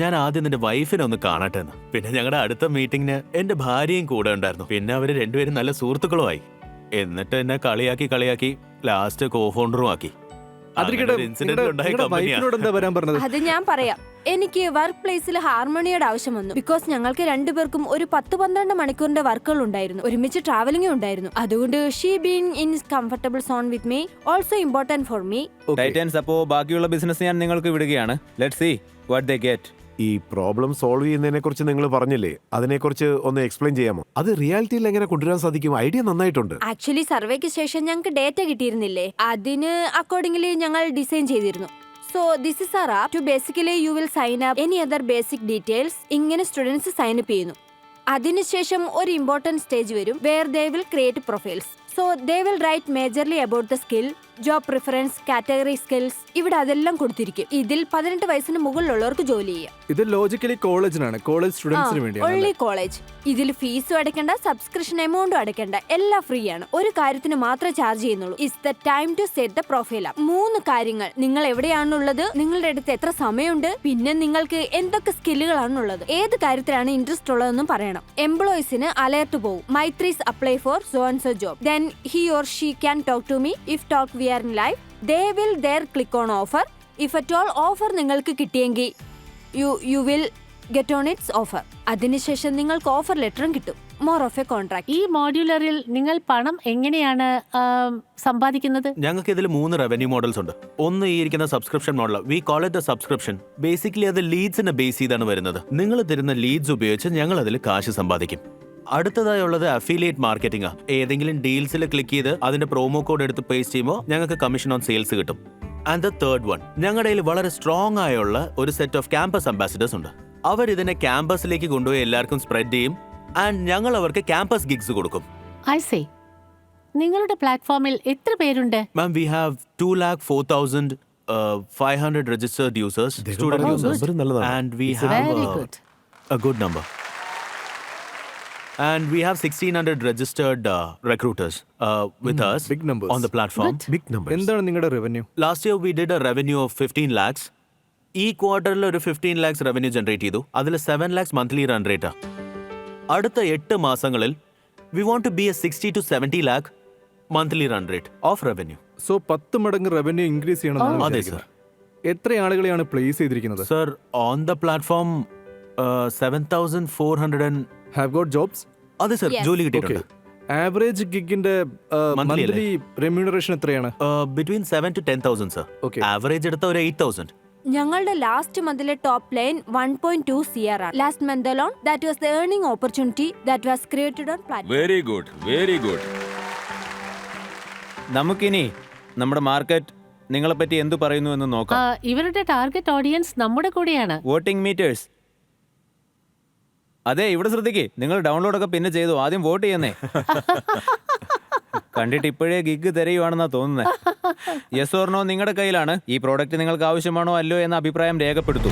ഞാൻ ആദ്യം നിന്റെ വൈഫിനെ ഒന്ന് കാണട്ടെ എന്ന്. പിന്നെ ഞങ്ങളുടെ അടുത്ത മീറ്റിംഗിന് എൻ്റെ ഭാര്യയും കൂടെ ഉണ്ടായിരുന്നു. പിന്നെ അവർ രണ്ടുപേരും നല്ല സുഹൃത്തുക്കളുമായി. എന്നിട്ട് എന്നെ കളിയാക്കി ലാസ്റ്റ് കോ ഫൗണ്ടറും ആക്കി. അത് ഞാൻ പറയാം. എനിക്ക് വർക്ക് പ്ലേസിൽ ഹാർമോണിയുടെ ആവശ്യം വന്നു. ബിക്കോസ് ഞങ്ങൾക്ക് രണ്ടുപേർക്കും ഒരു 10-12 മണിക്കൂറിന്റെ വർക്കുകൾ ഉണ്ടായിരുന്നു. ഒരുമിച്ച് ട്രാവലിംഗ് ഉണ്ടായിരുന്നു. അതുകൊണ്ട് she being in comfortable zone with me also important for me. Titans, അപ്പോ ബാക്കിയുള്ള ബിസിനസ് ഞാൻ നിങ്ങൾക്ക് വിടുകയാണ്. Let's see what they get. ഈ പ്രോബ്ലം സോൾവ് ചെയ്യുന്നതിനെ കുറിച്ച് നിങ്ങൾ പറഞ്ഞില്ലേ, അതിനെക്കുറിച്ച് ഒന്ന് എക്സ്പ്ലെയിൻ ചെയ്യാമോ? അത് റിയാലിറ്റിയിൽ എങ്ങനെ കൊണ്ടുവരാൻ സാധിക്കും? ഐഡിയ നന്നായിട്ടുണ്ട്. ആക്ച്വലി സർവേക്ക് ശേഷം ഞങ്ങൾക്ക് ഡേറ്റ കിട്ടിയിരുന്നില്ലേ, അതിന് അക്കോർഡിംഗ്ലി ഞങ്ങൾ ഡിസൈൻ ചെയ്തിരുന്നു. So this is our app to basically you will sign up any other basic details. ഇങ്ങനെ സ്റ്റുഡൻസ് സൈൻ അപ്പ് ചെയ്യുന്നു. അതിനുശേഷം ഒരു ഇമ്പോർട്ടന്റ് സ്റ്റേജ് വരും where they will create profiles. So they will write majorly about the skill, job preference, category skills. ഇവിടെ അതെല്ലാം കൊടുത്തിരിക്കും. ഇതിൽ 18 വയസ്സിന് മുകളിലുള്ളവർക്ക് ജോലി ചെയ്യാം. ഇത് ലോജിക്കലി കോളേജിനാണ്, കോളേജ് സ്റ്റുഡൻസിന് വേണ്ടിയാണ്. Only college. ഇതിൽ ഫീസും അടയ്ക്കണ്ട, സബ്സ്ക്രിപ്ഷൻ എമൗണ്ടും അടയ്ക്കണ്ട, എല്ലാം ഫ്രീ ആണ്. ഒരു കാര്യത്തിന് മാത്രമേ ചാർജ് ചെയ്യുന്നുള്ളൂ. It's the time to set the profile up. 3 കാര്യങ്ങൾ: നിങ്ങൾ എവിടെയാണുള്ളത്, നിങ്ങളുടെ അടുത്ത് എത്ര സമയമുണ്ട്, പിന്നെ നിങ്ങൾക്ക് എന്തൊക്കെ സ്കില്ലുകളാണുള്ളത്, ഏത് കാര്യത്തിലാണ് ഇൻട്രസ്റ്റ് ഉള്ളതെന്നും പറയണം. എംപ്ലോയീസിന് അലേർട്ട് പോകും, Maitri's apply for so and so job. Then he or she can talk to me. If talk we are in live, they will there click on offer. If at all offer നിങ്ങൾക്ക് കിട്ടിയെങ്കിൽ you will get on its offer. അതിനുശേഷം നിങ്ങൾക്ക് offer ലെറ്ററും കിട്ടും, more of A contract. ഈ മോഡ്യൂലറിൽ നിങ്ങൾ പണം എങ്ങനെയാണ് സമ്പാദിക്കുന്നത്? ഞങ്ങൾക്ക് ഇതിൽ 3 റവന്യൂ മോഡൽസ് ഉണ്ട്. ഒന്ന് ഈ ഇരിക്കുന്ന subscription model. We call it the subscription. Basically അത് ലീഡ്സിനെ ബേസ് ചെയ്താണ് വരുന്നത്. നിങ്ങൾ തരുന്ന ലീഡ്സ് ഉപയോഗിച്ച് ഞങ്ങൾ അതിൽ കാശ് സമ്പാദിക്കും. അടുത്തതായുള്ളത് അഫിലിയേറ്റ് മാർക്കറ്റിംഗ്. ഏതെങ്കിലും ഡീൽസിൽ ക്ലിക്ക് ചെയ്ത് അതിന്റെ പ്രോമോ കോഡ് എടുത്ത് പേസ്റ്റ് ചെയ്യുമ്പോൾ ഞങ്ങൾക്ക് കമ്മീഷൻ ഓൺ സെയിൽസ് കിട്ടും. ആൻഡ് ദ തേർഡ് വൺ, ഞങ്ങളുടെ കയ്യിൽ വളരെ സ്ട്രോങ് ആയുള്ള ഒരു സെറ്റ് ഓഫ് ക്യാമ്പസ് അംബാസിഡേഴ്സ് ഉണ്ട്. അവർ ഇതിനെ ക്യാമ്പസിലേക്ക് കൊണ്ടുപോയി എല്ലാവർക്കും സ്പ്രെഡ് ചെയ്യും. ആൻഡ് ഞങ്ങൾ അവർക്ക് ക്യാമ്പസ് ഗിഗ്സ് കൊടുക്കും. I see. നിങ്ങളുടെ പ്ലാറ്റ്ഫോമിൽ എത്ര പേരുണ്ട്? Ma'am, we have 2,04,500 registered users, student users, and we have a good number. And we have 1,600 registered recruiters with us big numbers on the platform. Big numbers. എന്താണ് നിങ്ങളുടെ revenue? Last year we did a revenue of 15 lakhs. ഈ ക്വാർട്ടറിൽ ഒരു 15 lakhs revenue generate ചെയ്തു. അതിൽ 7 lakhs monthly run റേറ്റാ. അടുത്ത 8 മാസങ്ങളിൽ we want to be a 60 to 70 lakh monthly run rate of revenue. So 10 മടങ്ങ് റവന്യൂ ഇൻക്രീസ് ചെയ്യണം. അതെ സർ. എത്ര ആളുകളെയാണ് പ്ലേസ് ചെയ്തിരിക്കുന്നത്? Sir, on the platform 7,400 have got jobs. അതെ സർ, ജോലി കിട്ടിയിട്ടുണ്ട്. ആവറേജ് ഗിഗിന്റെ മന്ത്ലി റെമ്യൂണറേഷൻ എത്രയാണ്? Between 7,000 to 10,000 sir. ആവറേജ് എടുത്ത ഒരു 8,000. ഞങ്ങളുടെ ലാസ്റ്റ് മന്തിലെ ടോപ്പ് ലൈൻ 1.2 CR ആണ്. Last month alone that was the earning opportunity that was created on platform. Very good, very good. നമുക്കിനി നമ്മുടെ മാർക്കറ്റ് നിങ്ങളെ പറ്റി എന്തു പറയുന്നു എന്ന് നോക്കാം. ഇവരുടെ ടാർഗറ്റ് ഓഡിയൻസ് നമ്മുടെ കൂടെയാണ്. വോട്ടിംഗ് മീറ്റേഴ്സ് അതെ, ഇവിടെ ശ്രദ്ധിക്കേ, നിങ്ങൾ ഡൗൺലോഡ് ഒക്കെ പിന്നെ ചെയ്തു, ആദ്യം വോട്ട് ചെയ്യുന്നേ. കണ്ടിട്ട് ഇപ്പോഴേ ഗിഗ് തരയുവാണെന്നാ തോന്നുന്നത്. യെസ് ഓർ നോ നിങ്ങളുടെ കയ്യിലാണ്. ഈ പ്രോഡക്റ്റ് നിങ്ങൾക്ക് ആവശ്യമാണോ അല്ലോ എന്ന അഭിപ്രായം രേഖപ്പെടുത്തൂ.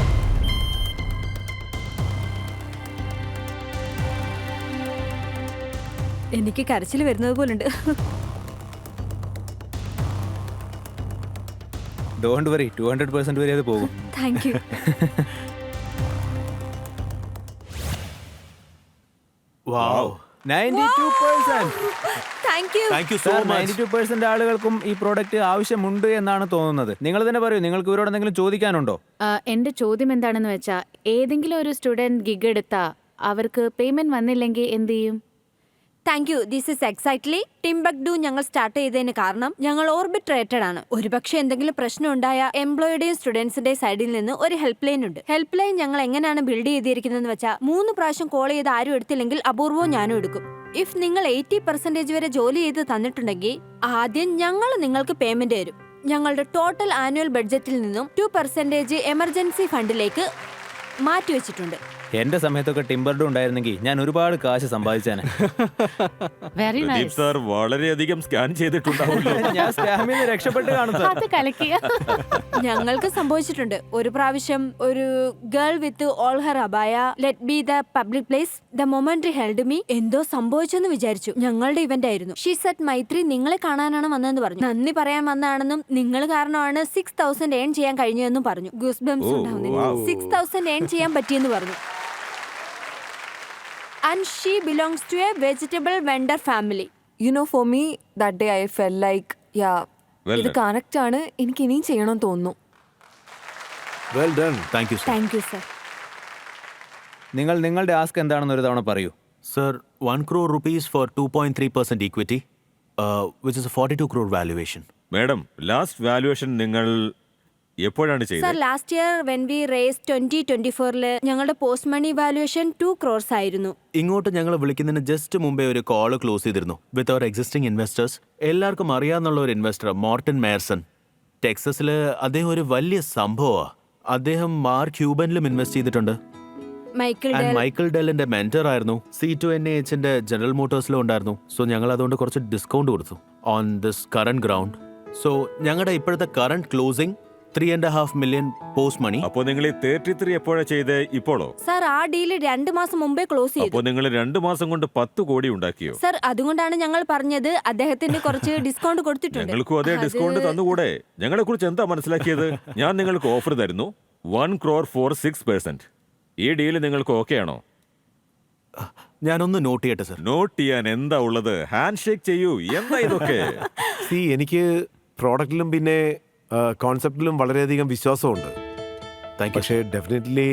എനിക്ക് കരച്ചിൽ വരുന്നത് പോലുണ്ട്. ഡോണ്ട് വറി, 200% വരെ അത് പോകും. Thank you. Wow, 92%. Thank you. Thank you so Sir, much. 92% ആളുകൾക്കും ഈ പ്രോഡക്റ്റ് ആവശ്യമുണ്ട് എന്നാണ് തോന്നുന്നത്. നിങ്ങൾ തന്നെ പറയൂ, നിങ്ങൾക്ക് ഇവരോട് എന്തെങ്കിലും ചോദിക്കാനുണ്ടോ? എന്റെ ചോദ്യം എന്താണെന്ന് വെച്ചാൽ, ഏതെങ്കിലും ഒരു സ്റ്റുഡന്റ് ഗിഗ് എടുത്താ അവർക്ക് പേയ്മെന്റ് വന്നില്ലെങ്കിൽ എന്ത് ചെയ്യും? Thank you. This is exactly Timbuktu ഞങ്ങൾ സ്റ്റാർട്ട് ചെയ്തതിന് കാരണം ഞങ്ങൾ ഓർബിറ്റ് റേറ്റഡ് ആണ്. ഒരുപക്ഷെ എന്തെങ്കിലും പ്രശ്നം ഉണ്ടായ എംപ്ലോയിയുടെയും സ്റ്റുഡൻസിന്റെയും സൈഡിൽ നിന്ന് ഒരു ഹെൽപ്പ് ലൈൻ ഉണ്ട്. ഹെൽപ്പ് ലൈൻ ഞങ്ങൾ എങ്ങനെയാണ് ബിൽഡ് ചെയ്തിരിക്കുന്നതെന്ന് വെച്ചാൽ, 3 പ്രാവശ്യം കോൾ ചെയ്ത് ആരും എടുത്തില്ലെങ്കിൽ അപൂർവവും ഞാനും എടുക്കും. ഇഫ് നിങ്ങൾ 80% വരെ ജോലി ചെയ്ത് തന്നിട്ടുണ്ടെങ്കിൽ ആദ്യം ഞങ്ങൾ നിങ്ങൾക്ക് പേയ്മെന്റ് തരും. ഞങ്ങളുടെ ടോട്ടൽ ആനുവൽ ബഡ്ജറ്റിൽ നിന്നും 2% എമർജൻസി ഫണ്ടിലേക്ക് മാറ്റിവെച്ചിട്ടുണ്ട്. എന്റെ സമയത്തൊക്കെ ടിംബർഡും ഉണ്ടായിരുന്നെങ്കിൽ ഞാൻ ഒരുപാട് കാശ് സമ്പാദിച്ചേനെ. Very Pradeep nice. സാർ വളരെയധികം സ്കാൻ ചെയ്തിട്ടുണ്ടാവുമല്ലോ. ഞാൻ സ്കാമിൽ നിന്ന് രക്ഷപ്പെട്ട് കാണുന്നത്. അത് കലക്കിയ. ഞങ്ങൾക്ക് സംഭവിച്ചിട്ടുണ്ട്. ഒരു പ്രാവശ്യം ഒരു girl with all her abaya let be the public place the moment held me എന്തോ സംഭവിച്ചെന്ന് വിചാരിച്ചു. ഞങ്ങളുടെ ഇവന്റ് ആയിരുന്നു. ഷീ സെറ്റ് മൈത്രി നിങ്ങളെ കാണാനാണ് വന്നതെന്ന് പറഞ്ഞു. നന്ദി പറയാൻ വന്നതാണെന്നും നിങ്ങൾ കാരണമാണ് 6000 ഏൺ ചെയ്യാൻ കഴിഞ്ഞതെന്നും പറഞ്ഞു. ഗൂസ് ബംസ് ഉണ്ടാവുന്നില്ല. 6000 ഏൺ ചെയ്യാൻ പറ്റിയെന്ന് പറഞ്ഞു. And she belongs to a vegetable vendor family. You know, for me, that day I felt like, yeah, Well ഇത് done. കറക്റ്റ് ആണ്. എനിക്ക് ഇനിയും ചെയ്യണമെന്ന് തോന്നുന്നു. Well done. Thank you sir. Thank you, sir. നിങ്ങൾ നിങ്ങളുടെ ആസ്ക് എന്താണെന്ന് ഒരു തവണ പറയൂ. Sir, 1 crore rupees for 2.3% equity, which is a 42 crore valuation. Madam, last valuation നിങ്ങൾ എപ്പോഴാണ് Sir, ചെയ്തത്? last year when we raised 2024 ഞങ്ങളുടെ പോസ്റ്റ് മണി വാല്യുവേഷൻ 2 crores ആയിരുന്നു. ഇങ്ങോട്ട് ഞങ്ങൾ വിളിക്കുന്നതിന് ജസ്റ്റ് മുമ്പേ ഒരു കോൾ ക്ലോസ് ചെയ്തിരുന്നു വിത്ത് അവർ എക്സിസ്റ്റിംഗ് ഇൻവെസ്റ്റേഴ്സ്. എല്ലാവർക്കും അറിയാവുന്ന ഒരു ഇൻവെസ്റ്റർ മോർട്ടൻ മേഴ്സൺ. ടെക്സസിൽ അദ്ദേഹം ഒരു വലിയ സംഭവമാണ്. അദ്ദേഹം മാർക്ക് ക്യൂബനിലും ഇൻവെസ്റ്റ് ചെയ്തിട്ടുണ്ട്. Michael and Dell. മൈക്കിൾ ഡെല്ലിന്റെ മെന്റർ ആയിരുന്നു. C2NAHന്റെ ജനറൽ മോട്ടോഴ്സിലും ഉണ്ടായിരുന്നു. സോ ഞങ്ങൾ അതുകൊണ്ട് കുറച്ച് ഡിസ്കൗണ്ട് കൊടുത്തു on this current ground. So ഞങ്ങളുടെ ഇപ്പോഴത്തെ കറന്റ് ക്ലോസിംഗ് 3.5 million പോസ്റ്റ് മണി. അപ്പോ നിങ്ങൾ ഈ 33 എപ്പോഴാ ചെയ്തേ? ഇപ്പോഴോ? സർ, ആ ഡീല് 2 മാസം മുമ്പേ ക്ലോസ് ചെയ്തു. അപ്പോ നിങ്ങൾ 2 മാസം കൊണ്ട് 10 കോടി ഉണ്ടാക്കിയോ? സർ, അതുകൊണ്ടാണ് ഞങ്ങൾ പറഞ്ഞത് അദ്ദേഹത്തിന് കുറച്ച് ഡിസ്കൗണ്ട് കൊടുത്തിട്ടുണ്ട്. ഞങ്ങൾക്കും അതേ ഡിസ്കൗണ്ട് തന്നുകൂടെ? ഞങ്ങളെ കുറിച്ച് എന്താ മനസ്സിലാക്കിയത്? ഞാൻ നിങ്ങൾക്ക് ഓഫർ തരുന്നു 1 crore for 6%. ഈ ഡീല് നിങ്ങൾക്ക് ഓക്കെ ആണോ? ഞാനൊന്ന് നോട്ട് ചെയ്യട്ടെ സർ. നോട്ട് ചെയ്യാൻ എന്താ ഉള്ളത്? ഹാൻഡ് ഷേക്ക് ചെയ്യൂ. എന്താ ഇതൊക്കെ? എനിക്ക് പ്രോഡക്റ്റിലും പിന്നെ കോൺസെപ്റ്റിലും വളരെയധികം വിശ്വാസമുണ്ട്. പക്ഷേ ഡെഫിനറ്റ്ലി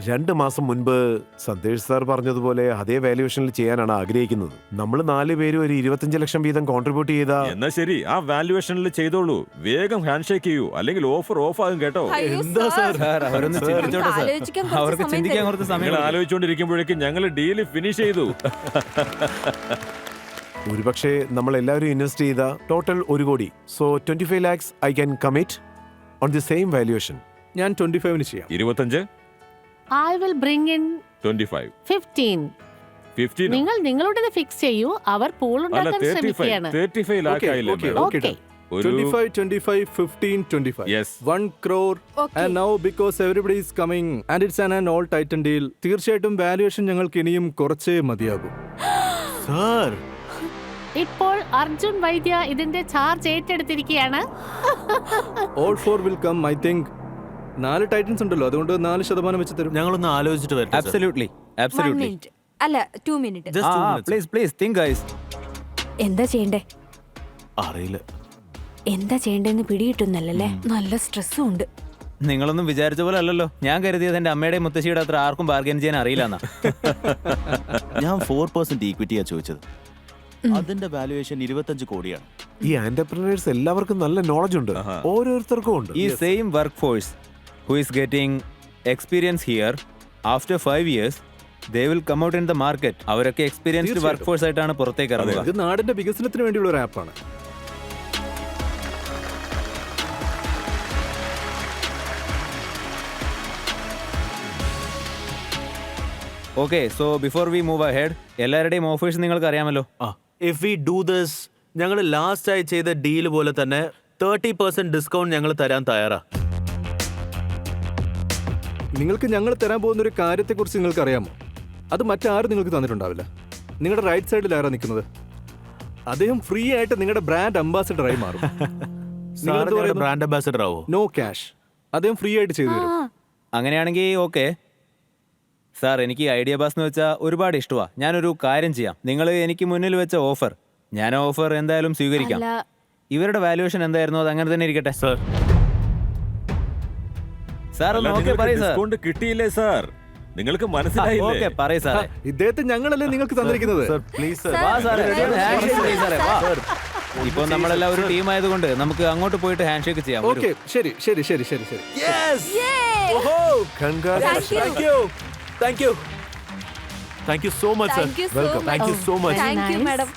2 മാസം മുൻപ് സന്ദേശ് സാർ പറഞ്ഞതുപോലെ അതേ വാല്യുവേഷനിൽ ചെയ്യാനാണ് ആഗ്രഹിക്കുന്നത്. നമ്മൾ 4 പേരും ഒരു 25 ലക്ഷം വീതം കോൺട്രിബ്യൂട്ട് ചെയ്ത. എന്നാ ശരി, ആ വാല്യുവേഷനിൽ ചെയ്തോളൂ. വേഗം ഹാൻഡ് ഷേക്ക് ചെയ്യൂ, അല്ലെങ്കിൽ ഓഫർ ഓഫ് ആകും കേട്ടോ. എന്താ സാർ? അവരൊന്ന് ചിന്തിച്ചോട്ടെ സർ. ആലോചിക്കാൻ കുറച്ച് അവർക്ക് സമയം ചിന്തിക്കാൻ തരും. കുറച്ച് നിങ്ങൾ സമയം. ആലോചിച്ചുകൊണ്ടിരിക്കുമ്പോഴേക്കും ഞങ്ങൾ ഡീല് ഫിനിഷ് ചെയ്തു. ഒരുപക്ഷെ നമ്മൾ എല്ലാവരും ഇൻവെസ്റ്റ് ചെയ്ത ടോട്ടൽ 1 കോടി. So 25 lakhs I can commit on the same valuation. ഞാൻ 25 ചെയ്യാം. 25, I will bring in 25, 15. 15. നിങ്ങൾ നിങ്ങളുടേത് ഫിക്സ് ചെയ്യൂ. അവർ പൂൾ അല്ല, ഉണ്ടാക്കാൻ 35 ശ്രമിക്കുകയാണ്. 35 ലാക്ക് ആയില്ലേ Okay, madam? okay, Okay. done. 25, 25, 15, 25. Yes. 1 crore. Okay. And now because everybody is coming and it's an all titan deal, തീർച്ചയായിട്ടും വാല്യുവേഷൻ ഞങ്ങൾക്ക് ഇനിയും കുറച്ചേ മതിയാകും. സാർ, ഇപ്പോൾ അർജുൻ വൈദ്യ ഇതിന്റെ ചാർജ് ഏറ്റെടുത്തിരിക്കുകയാണ്. All 4 will come, I think. 4 titans ഉണ്ടല്ലോ, അതുകൊണ്ട് 4% വെച്ച് തരും. ഞങ്ങളൊന്ന് ആലോചിച്ചിട്ട് വരട്ടെ സർ. Absolutely, 1 absolutely. minute. അല്ല, 2 minutes. Just 2 minutes. Please, please think guys. എന്താ ചെയ്യണ്ടേ? അറിയില്ല. എന്താ ചെയ്യണ്ടെന്ന് പിടികിട്ടുന്നല്ലേ? നല്ല സ്ട്രെസ്സും ഉണ്ട്. നിങ്ങളൊന്നും വിചാരിച്ച പോലെ അല്ലല്ലോ. ഞാൻ കരുതിയത് എന്റെ അമ്മയുടെയും മുത്തശ്ശിയുടെ അത്ര ആർക്കും ബാർഗൈൻ ചെയ്യാൻ അറിയില്ലെന്നാ. ഞാൻ 4% ഈക്വിറ്റിയാ ചോദിച്ചത്. അതിന്റെ വാല്യുവേഷൻ 25 കോടിയാണ്. ഈ ആന്റർപ്രണേഴ്സ് എല്ലാവർക്കും നല്ല നോളജ് ഉണ്ട്. ഓരോരുത്തർക്കും ഉണ്ട്. ഈ same work force who is getting experience here after 5 years they will come out in the market. അവരൊക്കെ എക്സ്പീരിയൻസ്ഡ് വർക്ക് ഫോഴ്സ് ആയിട്ടാണ് പുറത്തേക്ക് ഇറങ്ങുക. ഇത് നാടിന്റെ വികസനത്തിന് വേണ്ടിയുള്ള ഒരു ആപ്പാണ്. Okay, so before we move ahead, എല്ലാവരുടെയും ഓഫേഴ്സ് നിങ്ങൾക്ക് അറിയാമല്ലോ. ഇഫ് വി ഡു ദിസ്, ഞങ്ങൾ ലാസ്റ്റ് ആയി ചെയ്ത ഡീൽ പോലെ തന്നെ 30% ഡിസ്കൗണ്ട് ഞങ്ങൾ തരാൻ തയ്യാറാ. നിങ്ങൾക്ക് ഞങ്ങൾ തരാൻ പോകുന്ന ഒരു കാര്യത്തെക്കുറിച്ച് നിങ്ങൾക്ക് അറിയാമോ? അത് മറ്റാരും നിങ്ങൾക്ക് തന്നിട്ടുണ്ടാവില്ല. നിങ്ങളുടെ റൈറ്റ് സൈഡിൽ ആരാ നിൽക്കുന്നത്? അദ്ദേഹം ഫ്രീ ആയിട്ട് നിങ്ങളുടെ ബ്രാൻഡ് അംബാസിഡറായി മാറും. ബ്രാൻഡ് അംബാസിഡർ ആവോ? No cash. അദ്ദേഹം ഫ്രീ ആയിട്ട് ചെയ്തു തരും. അങ്ങനെയാണെങ്കിൽ ഓക്കെ സാർ, എനിക്ക് ഐഡിയ ബാസ് എന്ന് വെച്ചാൽ ഒരുപാട് ഇഷ്ടമാണ്. ഞാനൊരു കാര്യം ചെയ്യാം. നിങ്ങൾ എനിക്ക് മുന്നിൽ വെച്ച ഓഫർ, ഞാൻ ഓഫർ എന്തായാലും സ്വീകരിക്കാം. ഇവരുടെ വാല്യുവേഷൻ എന്തായിരുന്നു അത് അങ്ങനെ തന്നെ ഇരിക്കട്ടെ. സാർ സാർ ഒന്ന് ഓക്കെ പറയൂ സാർ. ഡിസ്കൗണ്ട് കിട്ടിയില്ലേ സാർ? നിങ്ങൾക്ക് മനസ്സിലായില്ലേ? ഓക്കെ പറയൂ സാറേ. ഇദ്ദേഹത്തെ ഞങ്ങളല്ലേ നിങ്ങൾക്ക് തന്നിരിക്കുന്നത്. ഇപ്പൊ നമ്മളെല്ലാം ഒരു ടീം ആയതുകൊണ്ട് നമുക്ക് അങ്ങോട്ട് പോയിട്ട് ഹാൻഡ് ഷേക്ക് ചെയ്യാം. ഓക്കെ, ശരി ശരി ശരി ശരി ശരി. Thank you so much, sir. Welcome. Thank you so much. Thank you, madam.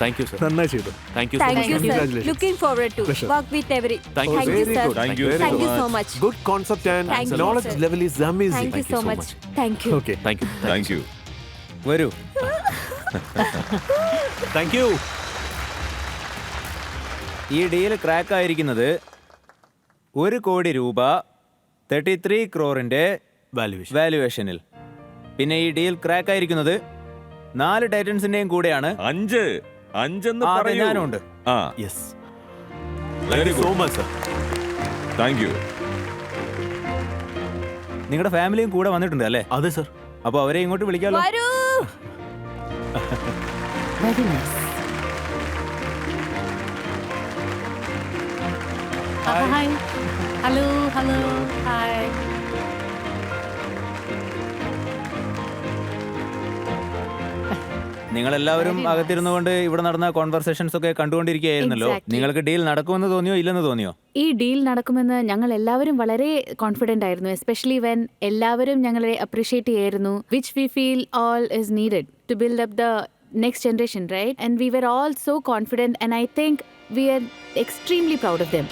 Thank you, sir. നന്നായി ചെയ്തു. Thank you so much. Thank you, sir. Looking forward to work with every. Thank you, sir. Thank you so much. Good concept and Thank you, knowledge sir. level is amazing. Thank you so much. Thank you. Okay, Thank you. Thank you. വരൂ. Thank you. ഈ deal crack ആയിരിക്കുന്നത് 1 കോടി രൂപ 33 ക്രോറിന്റെ വാല്യുവേഷനിൽ. പിന്നെ ഈ deal crack ആയിരിക്കുന്നത് 4 ടൈറ്റൻസിന്റെയും കൂടെയാണ്. 5 പറയൂ. ഞാനുണ്ട്. Yes. Very So good. much, sir. Thank you. നിങ്ങളുടെ ഫാമിലിയും കൂടെ വന്നിട്ടുണ്ട് അല്ലേ? അതെ സർ. അപ്പൊ അവരെ ഇങ്ങോട്ട് വിളിക്കാലോ. വരൂ. Very nice. Hi. Hello hello hi. നിങ്ങളെല്ലാവരും അകത്തിരുന്നുകൊണ്ട് ഇവിടെ നടന്ന കോൺവെർസേഷൻസ് ഒക്കെ കണ്ടുകൊണ്ടിരിക്കുകയായിരുന്നല്ലോ. Exactly. നിങ്ങൾക്ക് ഡീൽ നടക്കുമെന്ന് തോന്നിയോ ഇല്ലെന്ന് തോന്നിയോ? ഈ ഡീൽ നടക്കുമെന്ന് ഞങ്ങൾ എല്ലാവരും വളരെ കോൺഫിഡന്റ് ആയിരുന്നു, എസ്പെഷ്യലി വെൻ എല്ലാവരും ഞങ്ങളെ അപ്രീഷിയേറ്റ് ചെയ്യായിരുന്നു, which we feel all is needed to build up the next generation, right? And we were all so confident and I think we are extremely proud of them.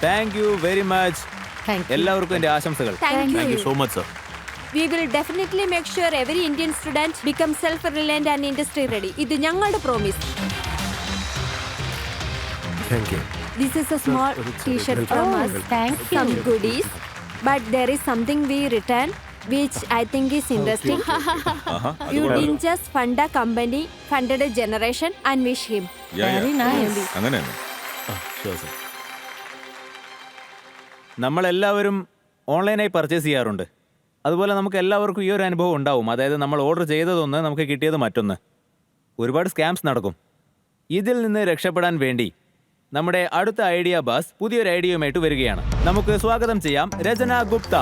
Thank you very much. എല്ലാവർക്കും എന്റെ ആശംസകൾ. Thank you so much, sir. We will definitely make sure every Indian student becomes self-reliant and industry ready. ഇത് ഞങ്ങളുടെ promise. Thank you. This is a small T-shirt from us. Thank you. Some goodies, but there is something we return which I think is interesting. You didn't just fund a company, funded a generation and wish him. Very nice. അങ്ങനെയാണ്. Sure, sir. നമ്മളെല്ലാവരും ഓൺലൈനായി purchase ചെയ്യാറുണ്ട്. അതുപോലെ നമുക്ക് എല്ലാവർക്കും ഈ ഒരു അനുഭവം ഉണ്ടാവും. അതായത് നമ്മൾ ഓർഡർ ചെയ്തതൊന്ന് നമുക്ക് കിട്ടിയത് മറ്റൊന്ന്. ഒരുപാട് സ്കാംസ് നടക്കും. ഇതിൽ നിന്ന് രക്ഷപ്പെടാൻ വേണ്ടി നമ്മുടെ അടുത്ത ഐഡിയ ബാസ് പുതിയൊരു ഐഡിയയുമായിട്ട് വരികയാണ്. നമുക്ക് സ്വാഗതം ചെയ്യാം രചന ഗുപ്ത.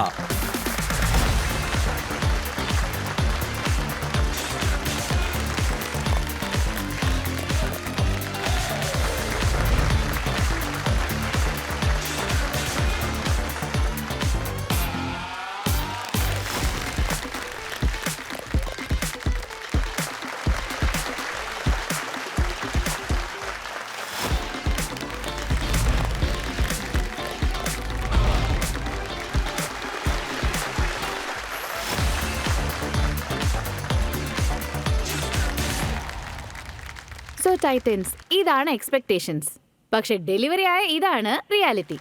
സോ ടൈറ്റൻസ്, ഇതാണ് എക്സ്പെക്ടേഷൻസ്. പക്ഷെ ഡെലിവറി ആയ ഇതാണ് റിയാലിറ്റി.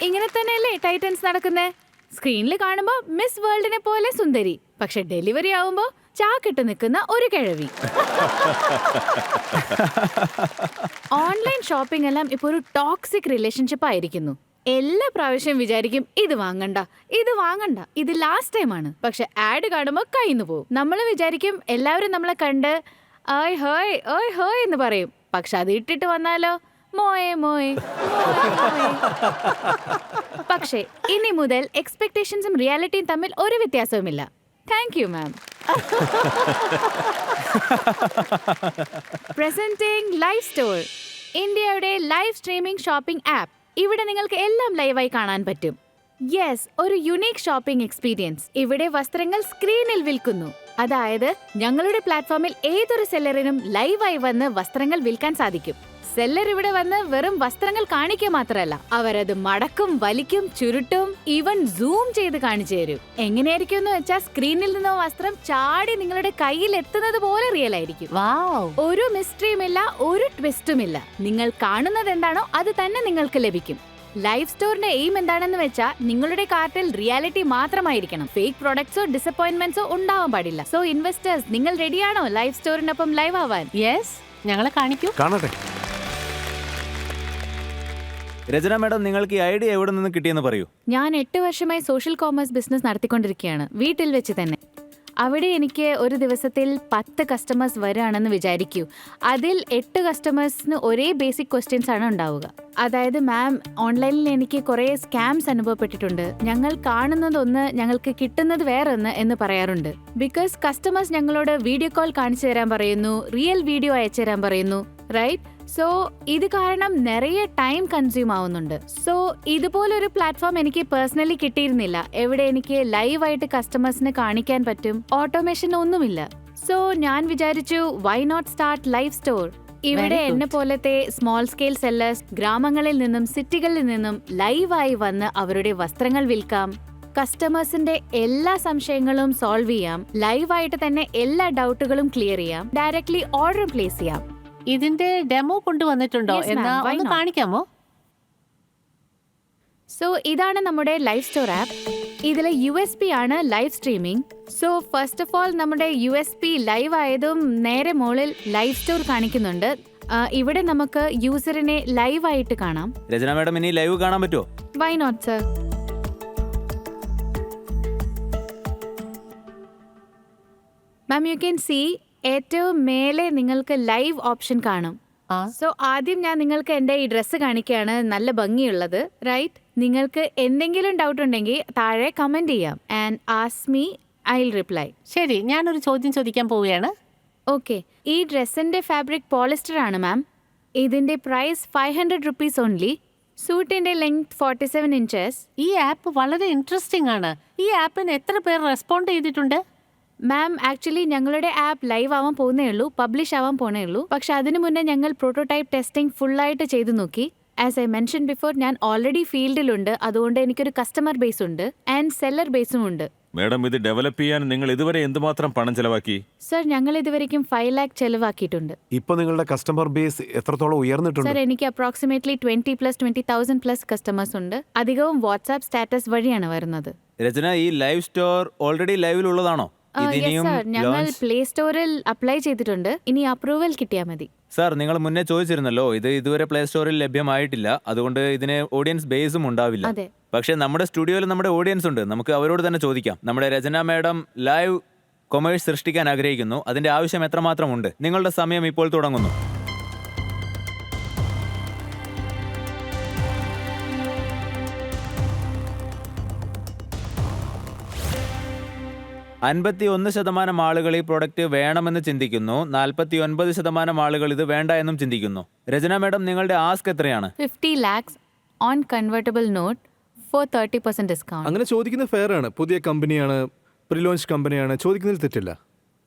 ഇങ്ങനെ തന്നെയല്ലേ ടൈറ്റൻസ് നടക്കുന്നേ? സ്ക്രീനിൽ കാണുമ്പോ മിസ് വേൾഡിനെ പോലെ സുന്ദരി, പക്ഷെ ഡെലിവറി ആവുമ്പോ ചാക്കിട്ട് നിൽക്കുന്ന ഒരു കിഴവി. ഓൺലൈൻ ഷോപ്പിംഗ് എല്ലാം ഇപ്പൊ ഒരു ടോക്സിക് റിലേഷൻഷിപ്പ് ആയിരിക്കുന്നു. എല്ലാ പ്രാവശ്യം വിചാരിക്കും ഇത് വാങ്ങണ്ട, ഇത് വാങ്ങണ്ട, ഇത് ലാസ്റ്റ് ടൈം ആണ്. പക്ഷെ ആഡ് കാണുമ്പോൾ കയ്യിന്ന് പോകും. നമ്മൾ വിചാരിക്കും എല്ലാവരും നമ്മളെ കണ്ട് ഓയ് ഹോയ് ഓയ് ഹോയ് എന്ന് പറയും. പക്ഷെ അത് ഇട്ടിട്ട് വന്നാലോ മോയെ മോയെ. പക്ഷേ ഇനി മുതൽ എക്സ്പെക്ടേഷൻസും റിയാലിറ്റിയും തമ്മിൽ ഒരു വ്യത്യാസവുമില്ല. Thank you ma'am. Presenting live store, ഇന്ത്യയുടെ ലൈവ് സ്ട്രീമിംഗ് ഷോപ്പിംഗ് ആപ്പ്. ഇവിടെ നിങ്ങൾക്ക് എല്ലാം ലൈവായി കാണാൻ പറ്റും. യെസ്, ഒരു യുണീക് ഷോപ്പിംഗ് എക്സ്പീരിയൻസ്. ഇവിടെ വസ്ത്രങ്ങൾ സ്ക്രീനിൽ വിൽക്കുന്നു. അതായത് ഞങ്ങളുടെ പ്ലാറ്റ്ഫോമിൽ ഏതൊരു സെല്ലറിനും ലൈവായി വന്ന് വസ്ത്രങ്ങൾ വിൽക്കാൻ സാധിക്കും. സെല്ലർ ഇവിടെ വന്ന് വെറും വസ്ത്രങ്ങൾ കാണിക്കുക മാത്രമല്ല, അവരത് മടക്കും, വലിക്കും, ചുരുട്ടും, ഈവൻ സൂം ചെയ്ത് കാണിച്ചു തരും. എങ്ങനെയായിരിക്കും എന്ന് വെച്ചാൽ സ്ക്രീനിൽ നിന്ന് വസ്ത്രം ചാടി നിങ്ങളുടെ കയ്യിൽ എത്തുന്നത് പോലെ റിയൽ ആയിരിക്കും. ഒരു മിസ്റ്ററിയുമില്ല, ഒരു ട്വിസ്റ്റുമില്ല. നിങ്ങൾ കാണുന്നത് എന്താണോ അത് തന്നെ നിങ്ങൾക്ക് ലഭിക്കും. ലൈവ് സ്റ്റോറിന്റെ എയിം എന്താണെന്ന് വെച്ചാൽ നിങ്ങളുടെ കാർട്ടിൽ റിയാലിറ്റി മാത്രമായിരിക്കണം. ഫേക്ക് പ്രോഡക്ട്സോ ഡിസപ്പോയിന്റ്മെന്റ്സോ ഉണ്ടാവാൻ പാടില്ല. സോ ഇൻവെസ്റ്റേഴ്സ്, നിങ്ങൾ റെഡിയാണോ ലൈവ് സ്റ്റോറിനൊപ്പം ലൈവ് ആവാൻ? യെസ്, ഞങ്ങളെ കാണിക്കൂ. കാണട്ടെ. രചന മാഡം, നിങ്ങൾക്ക് ഈ ഐഡിയ എവിടെ നിന്ന് കിട്ടിയെന്ന് പറയൂ. ഞാൻ 8 വർഷമായി സോഷ്യൽ കോമേഴ്സ് ബിസിനസ് നടത്തിക്കൊണ്ടിരിക്കുകയാണ്, വീട്ടിൽ വെച്ച് തന്നെ. അവിടെ എനിക്ക് ഒരു ദിവസത്തിൽ 10 കസ്റ്റമേഴ്സ് വരികയാണെന്ന് വിചാരിക്കൂ. അതിൽ 8 കസ്റ്റമേഴ്സിന് ഒരേ ബേസിക് ക്വസ്റ്റ്യൻസ് ആണ് ഉണ്ടാവുക. അതായത്, മാം, ഓൺലൈനിൽ എനിക്ക് കുറേ സ്കാംസ് അനുഭവപ്പെട്ടിട്ടുണ്ട്. ഞങ്ങൾ കാണുന്നതൊന്ന്, ഞങ്ങൾക്ക് കിട്ടുന്നത് വേറൊന്ന് എന്ന് പറയാറുണ്ട്. ബിക്കോസ് കസ്റ്റമേഴ്സ് ഞങ്ങളോട് വീഡിയോ കോൾ കാണിച്ചു തരാൻ പറയുന്നു, റിയൽ വീഡിയോ അയച്ചു തരാൻ പറയുന്നു, റൈറ്റ്? സോ ഇത് കാരണം നിറയെ ടൈം കൺസ്യൂം ആവുന്നുണ്ട്. സോ ഇതുപോലൊരു പ്ലാറ്റ്ഫോം എനിക്ക് പേഴ്സണലി കിട്ടിയിരുന്നില്ല, എവിടെ എനിക്ക് ലൈവായിട്ട് കസ്റ്റമേഴ്സിന് കാണിക്കാൻ പറ്റും. ഓട്ടോമേഷൻ ഒന്നുമില്ല. സോ ഞാൻ വിചാരിച്ചു, why not start live store? ഇവിടെ എന്നെ പോലത്തെ സ്മോൾ സ്കെയിൽ സെല്ലേഴ്സ് ഗ്രാമങ്ങളിൽ നിന്നും സിറ്റികളിൽ നിന്നും ലൈവായി വന്ന് അവരുടെ വസ്ത്രങ്ങൾ വിൽക്കാം. കസ്റ്റമേഴ്സിന്റെ എല്ലാ സംശയങ്ങളും സോൾവ് ചെയ്യാം. ലൈവായിട്ട് തന്നെ എല്ലാ ഡൗട്ടുകളും ക്ലിയർ ചെയ്യാം. ഡയറക്ട്ലി ഓർഡർ പ്ലേസ് ചെയ്യാം. ഇതിന്റെ ഡെമോ കൊണ്ടുവന്നിട്ടുണ്ടോ എന്ന് ഒന്ന് കാണിക്കാമോ? സോ ഇതാണ് നമ്മുടെ ലൈവ് സ്റ്റോർ ആപ്പ്. ഇതിലെ USP ആണ് live streaming. So first of all, നമ്മുടെ USP ലൈവ് ആയതും നേരെ മുകളിൽ ലൈവ് സ്റ്റോർ കാണിക്കുന്നുണ്ട്. ഇവിടെ നമുക്ക് യൂസറിനെ ലൈവായിട്ട് കാണാം. രചന മാഡം, ഇനി ലൈവ് കാണാൻ പറ്റുമോ? Why not sir? Ma'am, you can see ഏറ്റവും മേലെ നിങ്ങൾക്ക് ലൈവ് ഓപ്ഷൻ കാണും. സോ ആദ്യം ഞാൻ നിങ്ങൾക്ക് എൻ്റെ ഈ ഡ്രസ്സ് കാണിക്കുകയാണ്, നല്ല ഭംഗിയുള്ളത്, റൈറ്റ്? നിങ്ങൾക്ക് എന്തെങ്കിലും ഡൗട്ട് ഉണ്ടെങ്കിൽ താഴെ കമന്റ് ചെയ്യാം. And ask me, I will reply. ശരി, ഞാനൊരു ചോദ്യം ചോദിക്കാൻ പോവുകയാണ്. ഓക്കെ, ഈ ഡ്രസ്സിന്റെ ഫാബ്രിക് പോളിസ്റ്റർ ആണ് മാം. ഇതിന്റെ പ്രൈസ് 500 rupees ഓൺലി. സൂട്ടിന്റെ ലെങ്ത് 47 inches. ഈ ആപ്പ് വളരെ ഇൻട്രസ്റ്റിംഗ് ആണ്. ഈ ആപ്പിന് എത്ര പേർ റെസ്പോണ്ട് ചെയ്തിട്ടുണ്ട്? മാം, ആക്ച്വലി ഞങ്ങളുടെ ആപ്പ് ലൈവ് ആവാൻ പോകുന്നേ ഉള്ളൂ, പബ്ലിഷ് ആവാൻ പോണേ ഉള്ളൂ. പക്ഷെ അതിനു മുന്നേ ഞങ്ങൾ പ്രോട്ടോടൈപ്പ് ടെസ്റ്റിംഗ് ഫുള്ളായിട്ട് ചെയ്തു നോക്കി. ആസ് ഐ മെൻഷൻ ബിഫോർ, ഞാൻ ഓൾറെഡി ഫീൽഡിലുണ്ട്. അതുകൊണ്ട് എനിക്കൊരു കസ്റ്റമർ ബേസ് ഉണ്ട് ആൻഡ് സെല്ലർ ബേസും ഉണ്ട്. മാഡം, ഇത് ഡെവലപ്പ് ചെയ്യാൻ നിങ്ങൾ ഇതുവരെ എന്തുമാത്രം പണം ചെലവാക്കി? സർ, ഞങ്ങൾ ഇതുവരെയും 5 lakh ചെലവാക്കിയിട്ടുണ്ട്. ഇപ്പൊ നിങ്ങളുടെ കസ്റ്റമർ ബേസ് എത്രത്തോളം ഉയർന്നിട്ടുണ്ട്? സർ, എനിക്ക് അപ്രോക്സിമേറ്റ്ലി 20,000+ കസ്റ്റമേഴ്സ് ഉണ്ട്. അധികവും വാട്സ്ആപ്പ് സ്റ്റാറ്റസ് വഴിയാണ് വരുന്നത്. രചന, ഈ ലൈവ് സ്റ്റോർ ഓൾറെഡി ലൈവിലുള്ളതാണോ? ഞങ്ങൾ പ്ലേ സ്റ്റോറിൽ അപ്ലൈ ചെയ്തിട്ടുണ്ട്. ഇനി അപ്രൂവൽ കിട്ടിയാൽ മതി. സാർ, നിങ്ങൾ മുന്നേ ചോദിച്ചിരുന്നല്ലോ, ഇത് ഇതുവരെ പ്ലേ സ്റ്റോറിൽ ലഭ്യമായിട്ടില്ല, അതുകൊണ്ട് ഇതിന് ഓഡിയൻസ് ബേസും ഉണ്ടാവില്ല. പക്ഷേ നമ്മുടെ സ്റ്റുഡിയോയിൽ നമ്മുടെ ഓഡിയൻസ് ഉണ്ട്, നമുക്ക് അവരോട് തന്നെ ചോദിക്കാം. നമ്മുടെ രചന മാഡം ലൈവ് കൊമേഴ്സ് സൃഷ്ടിക്കാൻ ആഗ്രഹിക്കുന്നു. അതിന്റെ ആവശ്യം എത്രമാത്രം ഉണ്ട്? നിങ്ങളുടെ സമയം ഇപ്പോൾ തുടങ്ങുന്നു. %51 ആളുകൾ ഈ പ്രൊഡക്റ്റ് വേണമെന്ന് ചിന്തിക്കുന്നു. 49% ആളുകൾ ഇത് വേണ്ട എന്നും ചിന്തിക്കുന്നു. രചന മാഡം, നിങ്ങളുടെ ആസ്ക് എത്രയാണ്? 50 lakhs on convertible note for 30% discount. അങ്ങനെ ചോദിക്കുന്നത് ഫെയർ ആണ്. പുതിയ കമ്പനിയാണ്, പ്രീ ലോഞ്ച് കമ്പനിയാണ്, ചോദിക്കുന്നതിൽ തെറ്റില്ല.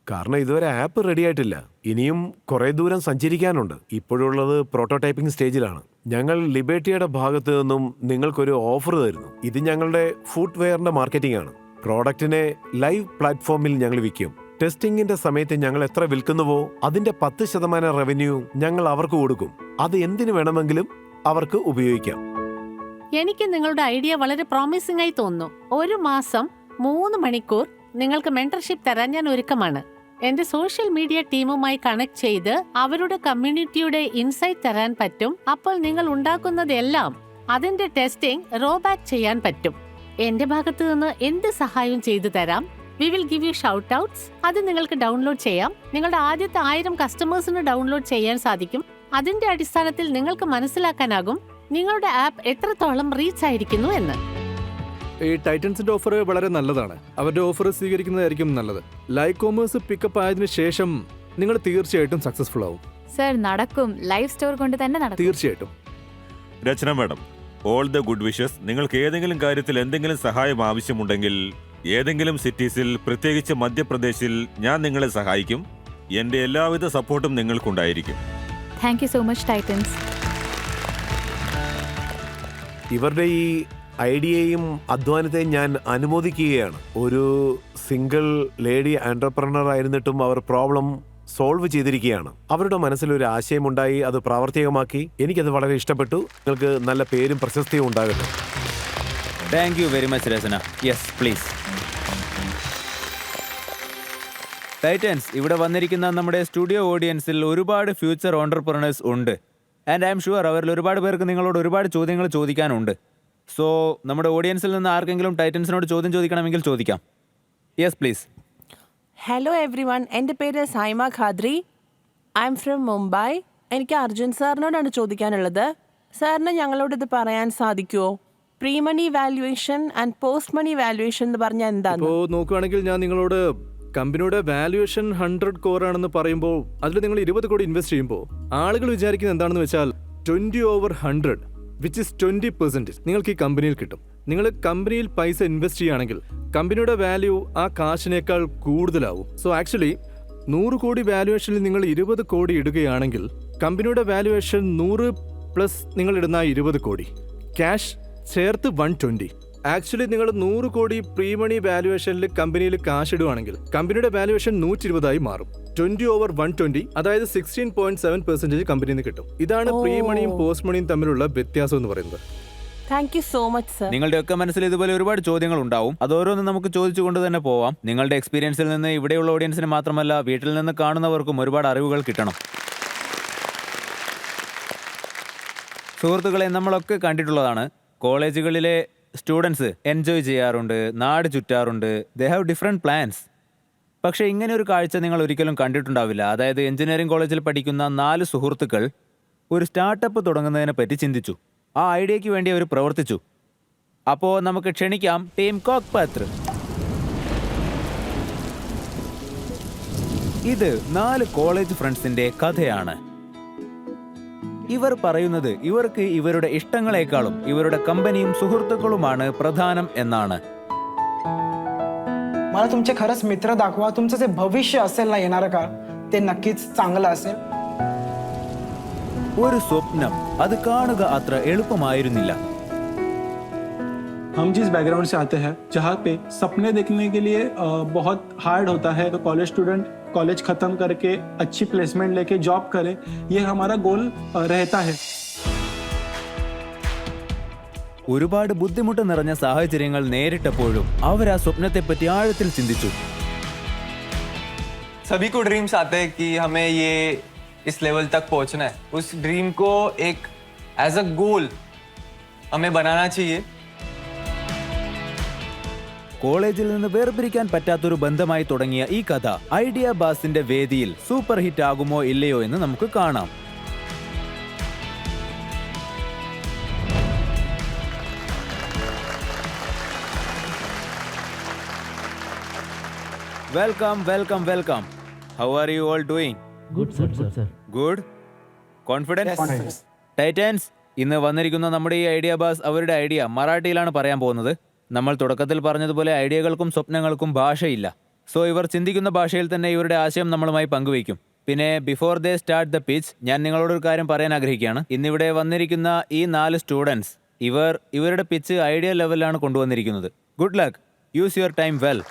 കാരണം ഇതുവരെ ആപ്പ് റെഡി ആയിട്ടില്ല. ഇനിയും കുറെ ദൂരം സഞ്ചരിക്കാനുണ്ട്. ഇപ്പോഴുള്ളത് പ്രോട്ടോടൈപ്പിംഗ് സ്റ്റേജിലാണ്. ഞങ്ങൾ ലിബർട്ടിയുടെ ഭാഗത്തു നിന്നും നിങ്ങൾക്കൊരു ഓഫർ തരുന്നു. ഇത് ഞങ്ങളുടെ ഫുഡ് വെയറിന്റെ മാർക്കറ്റിംഗ് ആണ്. പ്രോഡക്റ്റിനെ ലൈവ് പ്ലാറ്റ്ഫോമിൽ ഞങ്ങൾ വിൽക്കും. ടെസ്റ്റിംഗിന്റെ സമയത്ത് ഞങ്ങൾ എത്ര വിൽക്കുന്നുവോ അതിന്റെ 10% റവന്യൂ ഞങ്ങൾ അവർക്ക് കൊടുക്കും. അത് എന്തിനു വേണമെങ്കിലും അവർക്ക് ഉപയോഗിക്കാം. എനിക്ക് നിങ്ങളുടെ ഐഡിയ വളരെ പ്രോമിസിംഗ് ആയി തോന്നുന്നു. ഒരു മാസം 3 മണിക്കൂർ നിങ്ങൾക്ക് മെന്റർഷിപ്പ് തരാൻ ഞാൻ ഒരുക്കമാണ്. എന്റെ സോഷ്യൽ മീഡിയ ടീമുമായി കണക്ട് ചെയ്ത് അവരുടെ കമ്മ്യൂണിറ്റിയുടെ ഇൻസൈറ്റ് തരാൻ പറ്റും. അപ്പോൾ നിങ്ങൾ ഉണ്ടാക്കുന്നതെല്ലാം അതിന്റെ ടെസ്റ്റിംഗ് റോബാക്ക് ചെയ്യാൻ പറ്റും. എന്റെ ഭാഗത്തു നിന്ന് എന്ത് സഹായവും ചെയ്തു തരാം. We will give you shout outs. അത് നിങ്ങൾക്ക് ഡൗൺലോഡ് ചെയ്യാം. നിങ്ങളുടെ ആദ്യത്തെ 1000 കസ്റ്റമേഴ്സിന് ഡൗൺലോഡ് ചെയ്യാൻ സാധിക്കും. അതിന്റെ അടിസ്ഥാനത്തിൽ നിങ്ങൾക്ക് മനസ്സിലാക്കാനാകും നിങ്ങളുടെ ആപ്പ് എത്രത്തോളം റീച്ച് ആയിരിക്കുന്നു എന്ന്. ഈ ടൈറ്റൻസിന്റെ ഓഫർ വളരെ നല്ലതാണ്. അവരുടെ ഓഫർ സ്വീകരിക്കുന്നതായിരിക്കും നല്ലത്. ലൈവ് കോമേഴ്സ് പിക്കപ്പ് ആയതിനു ശേഷം നിങ്ങൾ തീർച്ചയായിട്ടും സക്സസ്ഫുൾ ആവും. സർ, നടക്കും. ലൈവ് സ്റ്റോർ കൊണ്ട് തന്നെ നടക്കും. തീർച്ചയായിട്ടും. Rachana madam, all the good wishes. നിങ്ങൾക്ക് ഏതെങ്കിലും കാര്യത്തിൽ എന്തെങ്കിലും സഹായം ആവശ്യമുണ്ടെങ്കിൽ ഏതെങ്കിലും സിറ്റീസിൽ, പ്രത്യേകിച്ച് മധ്യപ്രദേശിൽ ഞാൻ നിങ്ങളെ സഹായിക്കും. എന്റെ എല്ലാവിധ സപ്പോർട്ടും നിങ്ങൾക്കുണ്ടായിരിക്കും. Thank you so much titans. ഇവരുടെ ഈ ഐഡിയയും അധ്വാനത്തെയും ഞാൻ അനുമോദിക്കുകയാണ്. ഒരു സിംഗിൾ ലേഡി ആൻട്രപ്രണർ ആയിരുന്നിട്ടും അവർ പ്രോബ്ലം സോൾവ് ചെയ്തിരിക്കുകയാണ്. അവരുടെ മനസ്സിലൊരു ആശയമുണ്ടായി, അത് പ്രാവർത്തികമാക്കി. എനിക്കത് വളരെ ഇഷ്ടപ്പെട്ടു. നിങ്ങൾക്ക് നല്ല പേരും പ്രശസ്തിയും ഉണ്ടാകട്ടെ. Thank you very much Rachana. Yes please. Titans, ഇവിടെ വന്നിരിക്കുന്ന നമ്മുടെ സ്റ്റുഡിയോ ഓഡിയൻസിൽ ഒരുപാട് ഫ്യൂച്ചർ ഓണ്ടർപ്രണേഴ്സ് ഉണ്ട്. ആൻഡ് ഐ എം ഷുവർ അവരിൽ ഒരുപാട് പേർക്ക് നിങ്ങളോട് ഒരുപാട് ചോദ്യങ്ങൾ ചോദിക്കാനുണ്ട്. സോ നമ്മുടെ ഓഡിയൻസിൽ നിന്ന് ആർക്കെങ്കിലും ടൈറ്റൻസിനോട് ചോദ്യം ചോദിക്കണമെങ്കിൽ ചോദിക്കാം. Yes please. Hello everyone, എൻ്റെ പേര് Saima Khadri. I'm from Mumbai. എനിക്ക് അർജുൻ സാറിനോടാണ് ചോദിക്കാനുള്ളത്. സാറിന് ഞങ്ങളോട് ഇത് പറയാൻ സാധിക്കുമോ? Pre money valuation and post money valuation എന്ന് പറഞ്ഞാൽ എന്താണ്? ഇപ്പോൾ നോക്കുകയാണെങ്കിൽ ഞാൻ നിങ്ങളോട് കമ്പനിയുടെ വാല്യുവേഷൻ 100 crore ആണെന്ന് പറയുമ്പോൾ അതിൽ നിങ്ങൾ 20 കോടി ഇൻവെസ്റ്റ് ചെയ്യുമ്പോൾ ആളുകൾ വിചാരിക്കുന്നത് എന്താണെന്ന് വെച്ചാൽ 20/100 വിച്ച് ഇസ് 20% നിങ്ങൾക്ക് ഈ കമ്പനിയിൽ കിട്ടും. നിങ്ങൾ കമ്പനിയിൽ പൈസ ഇൻവെസ്റ്റ് ചെയ്യുകയാണെങ്കിൽ കമ്പനിയുടെ വാല്യൂ ആ കാശിനേക്കാൾ കൂടുതലാവും. സോ ആക്ച്വലി 100 കോടി വാല്യുവേഷനിൽ നിങ്ങൾ 20 കോടി ഇടുകയാണെങ്കിൽ കമ്പനിയുടെ വാല്യുവേഷൻ 100 പ്ലസ് നിങ്ങൾ ഇടുന്ന 20 കോടി ക്യാഷ് ചേർത്ത് 120. ആക്ച്വലി നിങ്ങൾ 100 കോടി പ്രീ മണി വാല്യുവേഷനിൽ കമ്പനിയിൽ കാശ് ഇടുവാണെങ്കിൽ കമ്പനിയുടെ വാല്യുവേഷൻ 120 മാറും. 20/120, അതായത് 16.7% കമ്പനിയിൽ നിന്ന് കിട്ടും. ഇതാണ് പ്രീ മണിയും പോസ്റ്റ് മണിയും തമ്മിലുള്ള വ്യത്യാസം എന്ന് പറയുന്നത്. Thank you so much sir. നിങ്ങളുടെ ഒക്കെ മനസ്സിൽ ഇതുപോലെ ഒരുപാട് ചോദ്യങ്ങൾ ഉണ്ടാവും. അതോരോന്ന് നമുക്ക് ചോദിച്ചുകൊണ്ട് തന്നെ പോവാം. നിങ്ങളുടെ എക്സ്പീരിയൻസിൽ നിന്ന് ഇവിടെയുള്ള ഓഡിയൻസിന് മാത്രമല്ല വീട്ടിൽ നിന്ന് കാണുന്നവർക്കും ഒരുപാട് അറിവുകൾ കിട്ടണം. സുഹൃത്തുക്കളെ, നമ്മളൊക്കെ കണ്ടിട്ടുള്ളതാണ്, കോളേജുകളിലെ സ്റ്റുഡൻസ് എൻജോയ് ചെയ്യാറുണ്ട്, നാട് ചുറ്റാറുണ്ട്, ദേ ഹാവ് ഡിഫറെൻറ്റ് പ്ലാൻസ്. പക്ഷേ ഇങ്ങനെ ഒരു കാഴ്ച നിങ്ങൾ ഒരിക്കലും കണ്ടിട്ടുണ്ടാവില്ല. അതായത് എഞ്ചിനീയറിംഗ് കോളേജിൽ പഠിക്കുന്ന 4 സുഹൃത്തുക്കൾ ഒരു സ്റ്റാർട്ടപ്പ് തുടങ്ങുന്നതിനെ പറ്റി ചിന്തിച്ചു. ആ ഐഡിയയ്ക്ക് വേണ്ടി അവർ പ്രവർത്തിച്ചു. അപ്പോൾ നമുക്ക് ക്ഷണിക്കാം ടീം കോക്പത്ര. ഇത് 4 കോളേജ് ഫ്രണ്ട്സിന്റെ കഥയാണ്. ഇവർ പറയുന്നത് ഇവർക്ക് ഇവരുടെ ഇഷ്ടങ്ങളെക്കാളും ഇവരുടെ കമ്പനിയും സുഹൃത്തുക്കളുമാണ് പ്രധാനം എന്നാണ്. मला तुमचे खरंच मित्र दाखवा. तुमचं जे भविष्य असेल ना येणारं काळ, ते नक्कीच चांगलं असेल. ഒരു സ്വപ്നം, അത് കാണുക അത്ര എളുപ്പമായിരുന്നില്ല. हम जिस बैकग्राउंड से आते हैं, जहाँ पे सपने देखने के लिए बहुत हार्ड होता है, तो कॉलेज स्टूडेंट कॉलेज खत्म करके अच्छी प्लेसमेंट लेके जॉब करे, ये हमारा गोल रहता है. ഒരുപാട് ബുദ്ധിമുട്ട് നിറഞ്ഞ സാഹചര്യങ്ങൾ നേരിട്ടപ്പോഴും അവർ ആ സ്വപ്നത്തെപ്പറ്റി ആഴത്തിൽ ചിന്തിച്ചു. सभी को ड्रीम्स आते हैं कि हमें ये इस लेवल तक पहुंचना है. उस ड्रीम को एक एज अ गोल हमें बनाना चाहिए. കോളേജിൽ നിന്ന് വേർപിരിക്കാൻ പറ്റാത്തൊരു ബന്ധമായി തുടങ്ങിയ ഈ കഥ ഐഡിയ ബാസിന്റെ വേദിയിൽ സൂപ്പർ ഹിറ്റ് ആകുമോ ഇല്ലയോ എന്ന് നമുക്ക് കാണാം. Welcome welcome welcome. How are you all doing? Good sir. Good. Confidence? Titans, ഇന്ന് വന്നിരിക്കുന്ന നമ്മുടെ ഈ ഐഡിയ ബാസ് അവരുടെ ഐഡിയ മറാഠിയിലാണ് പറയാൻ പോകുന്നത്. നമ്മൾ തുടക്കത്തിൽ പറഞ്ഞതുപോലെ ഐഡിയകൾക്കും സ്വപ്നങ്ങൾക്കും ഭാഷയില്ല. സോ ഇവർ ചിന്തിക്കുന്ന ഭാഷയിൽ തന്നെ ഇവരുടെ ആശയം നമ്മളുമായി പങ്കുവയ്ക്കും. പിന്നെ before they start the pitch, ഞാൻ നിങ്ങളോടൊരു കാര്യം പറയാൻ ആഗ്രഹിക്കുകയാണ്. ഇന്നിവിടെ വന്നിരിക്കുന്ന ഈ 4 സ്റ്റുഡൻസ് ഇവരുടെ പിച്ച് ഐഡിയ ലെവലിലാണ് കൊണ്ടുവന്നിരിക്കുന്നത്. Good luck. Use your time well.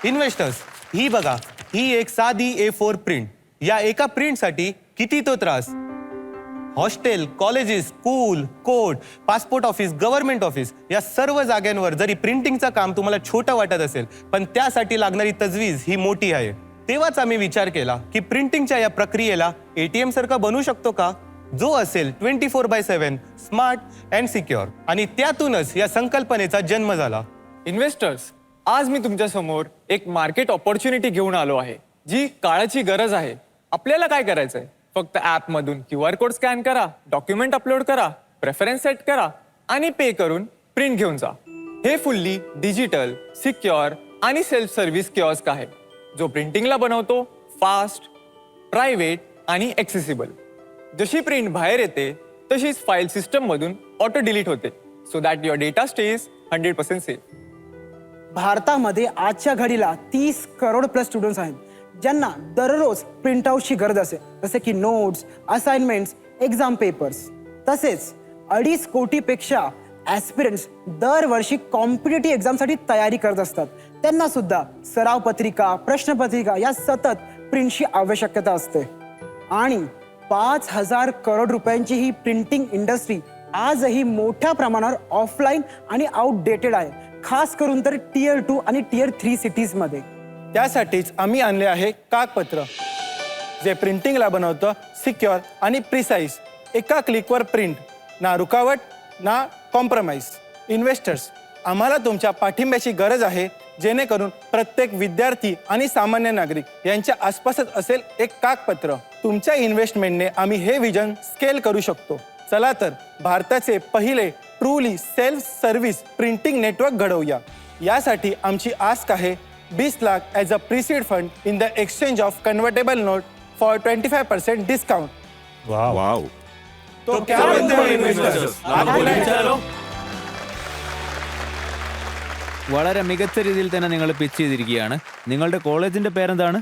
Investors, ही बघा, ही एक साधी A4 प्रिंट. या एका प्रिंटसाठी किती तो त्रास. Hostel, colleges, school, court, passport office, government office या सर्व जागांवर जरी प्रिंटिंगचं काम तुम्हाला छोटं वाटत असेल, पण त्यासाठी लागणारी तजवीज ही मोठी आहे. तेव्हाच आम्ही विचार केला की प्रिंटिंगच्या या प्रक्रियेला ATM सारखा बनवू शकतो का, जो असेल 24/7 स्मार्ट अँड सिक्युअर. आणि त्यातूनच या संकल्पनेचा जन्म झाला. इन्व्हेस्टर्स, आज मी तुमच्या समोर एक मार्केट ऑपॉर्च्युनिटी घेऊन आलो आहे, जी काळाची गरज आहे. आपल्याला काय करायचंय? फक्त ॲपमधून QR कोड स्कॅन करा, डॉक्युमेंट अपलोड करा, प्रेफरन्स सेट करा आणि पे करून प्रिंट घेऊन जा. हे फुल्ली डिजिटल, सिक्युअर आणि सेल्फ सर्व्हिस किऑस्क आहे, जो प्रिंटिंगला बनवतो फास्ट, प्रायव्हेट आणि ॲक्सेसिबल. जशी प्रिंट बाहेर येते तशीच फाईल सिस्टममधून ऑटो डिलीट होते, so that your data stage 100% safe. भारतामध्ये आजच्या घडीला 30 करोड प्लस स्टुडंट्स आहेत ज्यांना दररोज प्रिंटआउटची गरज असेल, जसे की नोट्स, असाइनमेंट्स, एक्झाम पेपर्स. तसेच 2.5 कोटीपेक्षा ॲस्पिरंट्स दरवर्षी कॉम्पिटेटिव्ह एक्झामसाठी तयारी करत असतात. त्यांना सुद्धा सराव पत्रिका, प्रश्नपत्रिका या सतत प्रिंटची आवश्यकता असते. आणि 5,000 करोड रुपयांची ही प्रिंटिंग इंडस्ट्री आजही मोठ्या प्रमाणावर ऑफलाईन आणि आउटडेटेड आहे, खास करून तर Tier 2 आणि Tier 3 सिटीजमध्ये. त्यासाठीच आम्ही आणले आहे कागदपत्र, जे प्रिंटिंगला बनवतं सिक्युअर आणि प्रिसाईज. एका क्लिकवर प्रिंट, ना रुकावट ना कॉम्प्रोमाइज. इन्व्हेस्टर्स, आम्हाला तुमच्या पाठिंब्याची गरज आहे, जेणेकरून प्रत्येक विद्यार्थी आणि सामान्य नागरिक यांच्या आसपासच असेल एक कागदपत्र. तुमच्या इन्व्हेस्टमेंटने आम्ही हे विजन स्केल करू शकतो. चला तर भारताचे पहिले truly self service printing network घडवूया. यासाठी आमची आस्क आहे 20 lakh as a preseed fund in the exchange of convertible note for 25% discount. Wow. तो क्या बनते हैं इन्वेस्टर्स? आप बोले चलो. വളരെ മികച്ച രീതിയിൽ തന്നെ നിങ്ങൾ പിച്ച് ചെയ്തിരിക്കുകയാണ്. നിങ്ങളുടെ കോളേജിന്റെ പേരെന്താണ്?